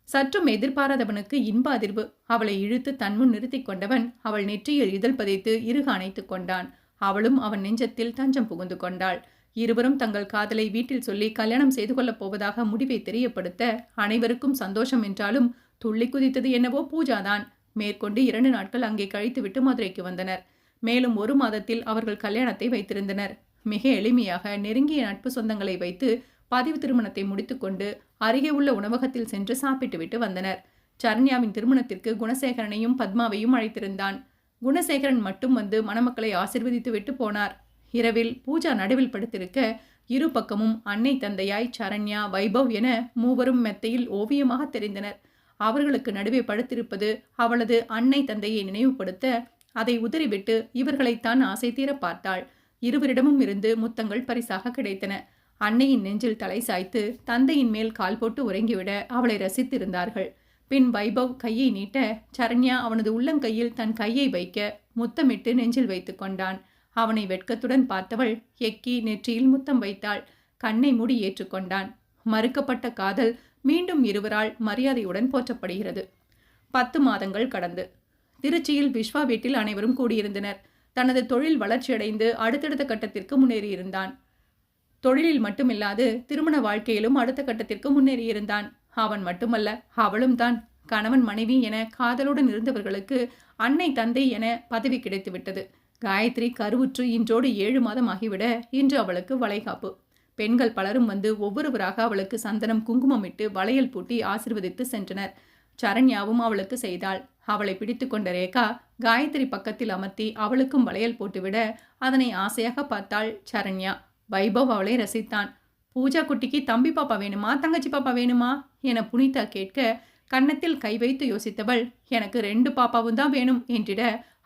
சற்றும் எதிர்பாராதவனுக்கு இன்ப அதிர்வு. அவளை இழுத்து தன்முன் நிறுத்தி கொண்டவன் அவள் நெற்றியில் இதழ் பதித்து இறுக அணைத்து கொண்டான். அவளும் அவன் நெஞ்சத்தில் தஞ்சம் புகுந்து கொண்டாள். இருவரும் தங்கள் காதலை வீட்டில் சொல்லி கல்யாணம் செய்து கொள்ளப் போவதாக முடிவை தெரியப்படுத்த அனைவருக்கும் சந்தோஷம் என்றாலும் துள்ளி குதித்தது என்னவோ பூஜாதான். மேற்கொண்டு 2 நாட்கள் அங்கே கழித்துவிட்டு மதுரைக்கு வந்தனர். மேலும் 1 மாதத்தில் அவர்கள் கல்யாணத்தை வைத்திருந்தனர். மிக எளிமையாக நெருங்கிய நட்பு சொந்தங்களை வைத்து பதிவு திருமணத்தை முடித்துக்கொண்டு அருகே உள்ள உணவகத்தில் சென்று சாப்பிட்டு விட்டு வந்தனர். சரண்யாவின் திருமணத்திற்கு குணசேகரனையும் பத்மாவையும் அழைத்திருந்தான். குணசேகரன் மட்டும் வந்து மணமக்களை ஆசிர்வதித்து விட்டு போனார். இரவில் பூஜா நடுவில் படுத்திருக்க இரு பக்கமும் அன்னை தந்தையாய் சரண்யா, வைபவ் என மூவரும் மெத்தையில் ஓவியமாக தெரிந்தனர். அவர்களுக்கு நடுவே படுத்திருப்பது அவளது அன்னை தந்தையை நினைவுபடுத்த அதை உதறிவிட்டு இவர்களைத்தான் ஆசை தீர பார்த்தாள். இருவரிடமும் இருந்து முத்தங்கள் பரிசாக கிடைத்தன. அன்னையின் நெஞ்சில் தலை சாய்த்து தந்தையின் மேல் கால் போட்டு உறங்கிவிட அவளை ரசித்திருந்தார்கள். பின் வைபவ் கையை நீட்ட சரண்யா அவனது உள்ளங்கையில் தன் கையை வைக்க முத்தமிட்டு நெஞ்சில் வைத்து கொண்டான். அவனை வெட்கத்துடன் பார்த்தவள் எக்கி நெற்றியில் முத்தம் வைத்தாள். கண்ணை மூடி ஏற்றுக்கொண்டான். மறுக்கப்பட்ட காதல் மீண்டும் இருவரால் மரியாதையுடன் போற்றப்படுகிறது. 10 மாதங்கள் கடந்து திருச்சியில் விஸ்வா வீட்டில் அனைவரும் கூடியிருந்தனர். தனது தொழில் வளர்ச்சியடைந்து அடுத்தடுத்த கட்டத்திற்கு முன்னேறியிருந்தான். தொழிலில் மட்டுமில்லாது திருமண வாழ்க்கையிலும் அடுத்த கட்டத்திற்கு முன்னேறியிருந்தான். அவன் மட்டுமல்ல, அவளும் தான். கணவன் மனைவி என காதலுடன் இருந்தவர்களுக்கு அன்னை தந்தை என பதவி கிடைத்துவிட்டது. காயத்ரி கருவுற்று இன்றோடு 7 மாதம் ஆகிவிட இன்று அவளுக்கு வளைகாப்பு. பெண்கள் பலரும் வந்து ஒவ்வொருவராக அவளுக்கு சந்தனம் குங்குமமிட்டு வளையல் பூட்டி ஆசிர்வதித்து சென்றனர். சரண்யாவும் அவளுக்கு செய்தாள். அவளை பிடித்து கொண்ட ரேகா காயத்ரி பக்கத்தில் அமர்த்தி அவளுக்கும் வளையல் போட்டுவிட அதனை ஆசையாக பார்த்தாள் சரண்யா. வைபவ் அவளை ரசித்தான். பூஜா குட்டிக்கு தம்பி பாப்பா வேணுமா தங்கச்சி பாப்பா வேணுமா என புனிதா கேட்க கன்னத்தில் கை வைத்து யோசித்தவள் எனக்கு 2 பாப்பாவும் தான் வேணும் என்றிட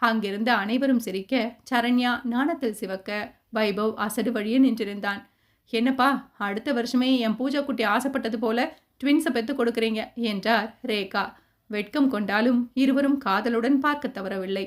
அங்கிருந்த அனைவரும் சிரிக்க சரண்யா நாணத்தில் சிவக்க வைபவ் அசடு வழியே நின்றிருந்தான். என்னப்பா, அடுத்த வருஷமே என் பூஜா குட்டி ஆசைப்பட்டது போல ட்வின்ஸை பெற்று கொடுக்குறீங்க என்றார் ரேகா. வெட்கம் கொண்டாலும் இருவரும் காதலுடன் பார்க்க தவறவில்லை.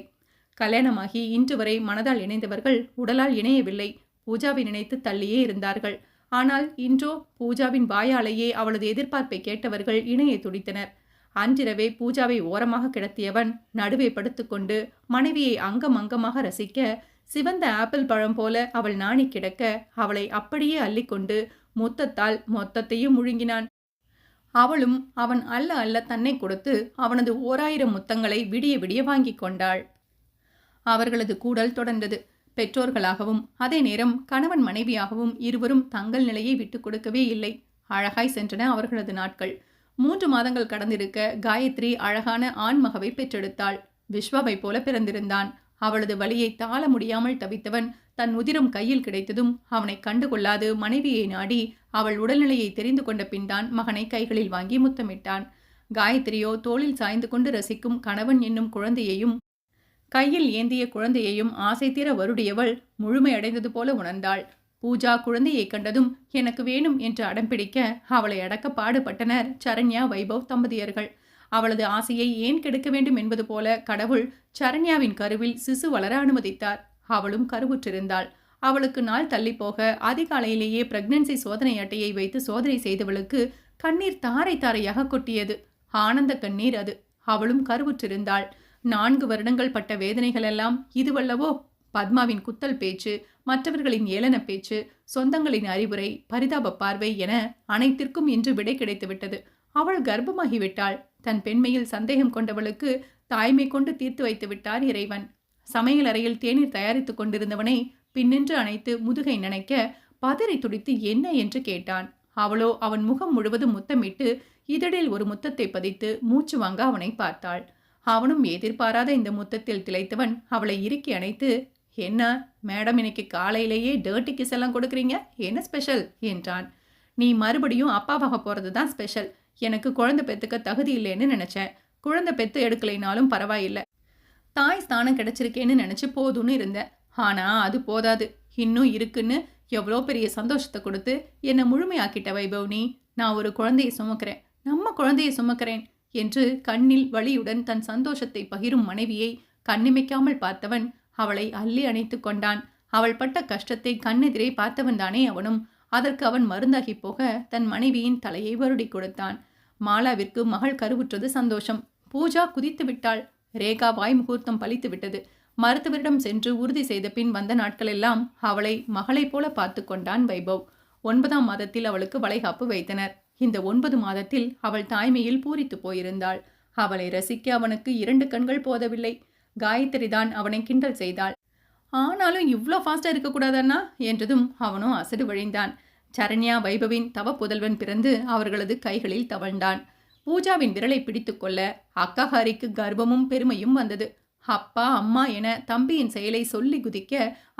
கல்யாணமாகி இன்று வரை மனதால் இணைந்தவர்கள் உடலால் இணையவில்லை. பூஜாவை நினைத்து தள்ளியே இருந்தார்கள். ஆனால் இன்றோ பூஜாவின் வாயாலேயே அவளது எதிர்பார்ப்பை கேட்டவர்கள் இணையை துடித்தனர். அன்றிரவே பூஜாவை ஓரமாக கிடத்தியவன் நடுவே படுத்துக்கொண்டு மனைவியை அங்கம் அங்கமாக ரசிக்க சிவந்த ஆப்பிள் பழம் போல அவள் நாணி கிடக்க அவளை அப்படியே அள்ளிக்கொண்டு முத்தத்தால் மொத்தத்தையும் முழுங்கினான். அவளும் அவன் அல்ல அல்ல தன்னை கொடுத்து அவனது 1000 முத்தங்களை விடிய விடிய வாங்கி கொண்டாள். அவர்களது கூடல் தொடர்ந்தது. பெற்றோர்களாகவும் அதே நேரம் கணவன் மனைவியாகவும் இருவரும் தங்கள் நிலையை விட்டு கொடுக்கவே இல்லை. அழகாய் சென்றன அவர்களது நாட்கள். 3 மாதங்கள் கடந்திருக்க காயத்ரி அழகான ஆண்மகவை பெற்றெடுத்தாள். விஸ்வாவை போல பிறந்திருந்தான். அவளது வலியை தாள முடியாமல் தவித்தவன் தன் உதிரம் கையில் கிடைத்ததும் அவனை கண்டுகொள்ளாது மனைவியை நாடி அவள் உடல்நிலையை தெரிந்து கொண்ட பின்தான் மகனை கைகளில் வாங்கி முத்தமிட்டான். காயத்ரியோ தோளில் சாய்ந்து கொண்டு ரசிக்கும் கணவன் என்னும் குழந்தையையும் கையில் ஏந்திய குழந்தையையும் ஆசை தீர வருடியவள் முழுமையடைந்தது போல உணர்ந்தாள். பூஜா குழந்தையை கண்டதும் எனக்கு வேணும் என்று அடம்பிடிக்க அவளை அடக்க பாடுபட்டனர் சரண்யா, வைபவ் தம்பதியர்கள். அவளது ஆசையை ஏன் கெடுக்க வேண்டும் என்பது போல கடவுள் சரண்யாவின் கருவில் சிசு வளர அனுமதித்தார். அவளும் கருவுற்றிருந்தாள். அவளுக்கு நாள் தள்ளி போக அதிகாலையிலேயே பிரெக்னன்சி சோதனை அட்டையை வைத்து சோதனை செய்தவளுக்கு கண்ணீர் தாரை தாரையாக கொட்டியது. ஆனந்த கண்ணீர் அது. அவளும் கருவுற்றிருந்தாள். 4 வருடங்கள் பட்ட வேதனைகளெல்லாம் இதுவல்லவோ. பத்மாவின் குத்தல் பேச்சு, மற்றவர்களின் ஏளன பேச்சு, சொந்தங்களின் அறிவுரை, பரிதாப பார்வை என அனைத்திற்கும் இன்று விடை கிடைத்துவிட்டது. அவள் கர்ப்பமாகிவிட்டாள். தன் பெண்மையில் சந்தேகம் கொண்டவளுக்கு தாய்மை கொண்டு தீர்த்து வைத்து விட்டார் இறைவன். சமையல் அறையில் தேநீர் தயாரித்துக் கொண்டிருந்தவனை பின்னின்று அணைத்து முதுகை நனைக்க பதறி துடித்து என்ன என்று கேட்டான். அவளோ அவன் முகம் முழுவதும் முத்தமிட்டு இதழில் ஒரு முத்தத்தை பதித்து மூச்சு வாங்க அவனை பார்த்தாள். அவனும் எதிர்பாராத இந்த முத்தத்தில் திளைத்தவன் அவளை இறுக்கி அணைத்து, என்ன மேடம், இன்னைக்கு காலையிலேயே டர்ட்டி கிஸ் எல்லாம் கொடுக்குறீங்க, என்ன ஸ்பெஷல் என்றான். நீ மறுபடியும் அப்பாவாக போறது தான் ஸ்பெஷல். எனக்கு குழந்தை பெத்துக்க தகுதி இல்லைன்னு நினைச்சேன். குழந்தை பெத்து எடுக்கலைனாலும் பரவாயில்லை, தாய் ஸ்தானம் கிடைச்சிருக்கேன்னு நினைச்சு போதும்னு இருந்தேன். ஆனா அது போதாது, இன்னும் இருக்குன்னு எவ்வளோ பெரிய சந்தோஷத்தை கொடுத்து என்னை முழுமையாக்கிட்ட வைபவ் நீ. நான் ஒரு குழந்தையை சுமக்கிறேன், நம்ம குழந்தையை சுமக்கிறேன் என்று கண்ணில் வலியுடன் தன் சந்தோஷத்தை பகிரும் மனைவியை கண்ணிமைக்காமல் பார்த்தவன் அவளை அள்ளி அணைத்து கொண்டான். அவள் பட்ட கஷ்டத்தை கண்ணெதிரே பார்த்தவன் தானே அவனும். அதற்கு அவன் மருந்தாகி போக தன் மனைவியின் தலையை வருடி கொடுத்தான். மாலாவிற்கு மகள் கருவுற்றது சந்தோஷம். பூஜா குதித்து விட்டாள். ரேகா வாய் முகூர்த்தம் பலித்து விட்டது. மருத்துவரிடம் சென்று உறுதி செய்த பின் வந்த நாட்களெல்லாம் அவளை மகளைப் போல பார்த்து கொண்டான் வைபவ். 9ஆம் மாதத்தில் அவளுக்கு வளைகாப்பு வைத்தனர். இந்த 9 மாதத்தில் அவள் தாய்மையில் பூரித்து போயிருந்தாள். அவளை ரசிக்க அவனுக்கு 2 கண்கள் போதவில்லை. காயத்ரி தான் அவனை கிண்டல் செய்தாள். ஆனாலும் இவ்வளோ ஃபாஸ்டா இருக்கக்கூடாதண்ணா என்றதும் அவனும் அசடு வழிந்தான். சரண்யா வைபவின் தவ புதல்வன் பிறந்து அவர்களது கைகளில் தவழ்ந்தான். பூஜாவின் விரலை பிடித்து கொள்ள அக்காஹாரிக்கு கர்வமும் பெருமையும் வந்தது. அப்பா அம்மா என தம்பியின் செயலை சொல்லி குதிக்க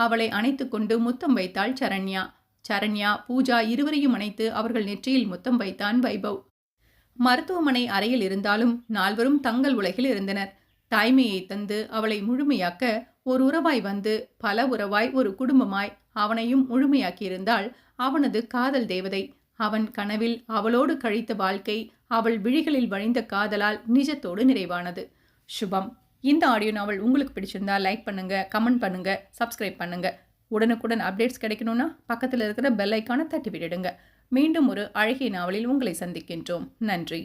அவளை அணைத்து கொண்டு முத்தம் வைத்தாள் சரண்யா. சரண்யா, பூஜா இருவரையும் அணைத்து அவர்கள் நெற்றியில் முத்தம் வைத்தான் வைபவ். மருத்துவமனை அறையில் இருந்தாலும் நால்வரும் தங்கள் உலகில் இருந்தனர். தாய்மையை தந்து அவளை முழுமையாக்க ஒரு உறவாய் வந்து பல உறவாய் ஒரு குடும்பமாய் அவனையும் முழுமையாக்கியிருந்தாள் அவனது காதல் தேவதை. அவன் கனவில் அவளோடு கழித்த வாழ்க்கை அவள் விழிகளில் வழிந்த காதலால் நிஜத்தோடு நிறைவானது. சுபம். இந்த ஆடியோ நாவல் உங்களுக்கு பிடிச்சிருந்தா லைக் பண்ணுங்க, கமெண்ட் பண்ணுங்க, சப்ஸ்கிரைப் பண்ணுங்க. உடனுக்குடன் அப்டேட்ஸ் கிடைக்கணும்னா பக்கத்தில் இருக்கிற பெல் ஐக்கானை தட்டி விட்டுடுங்க. மீண்டும் ஒரு அழகிய நாவலில் உங்களை சந்திக்கின்றோம். நன்றி.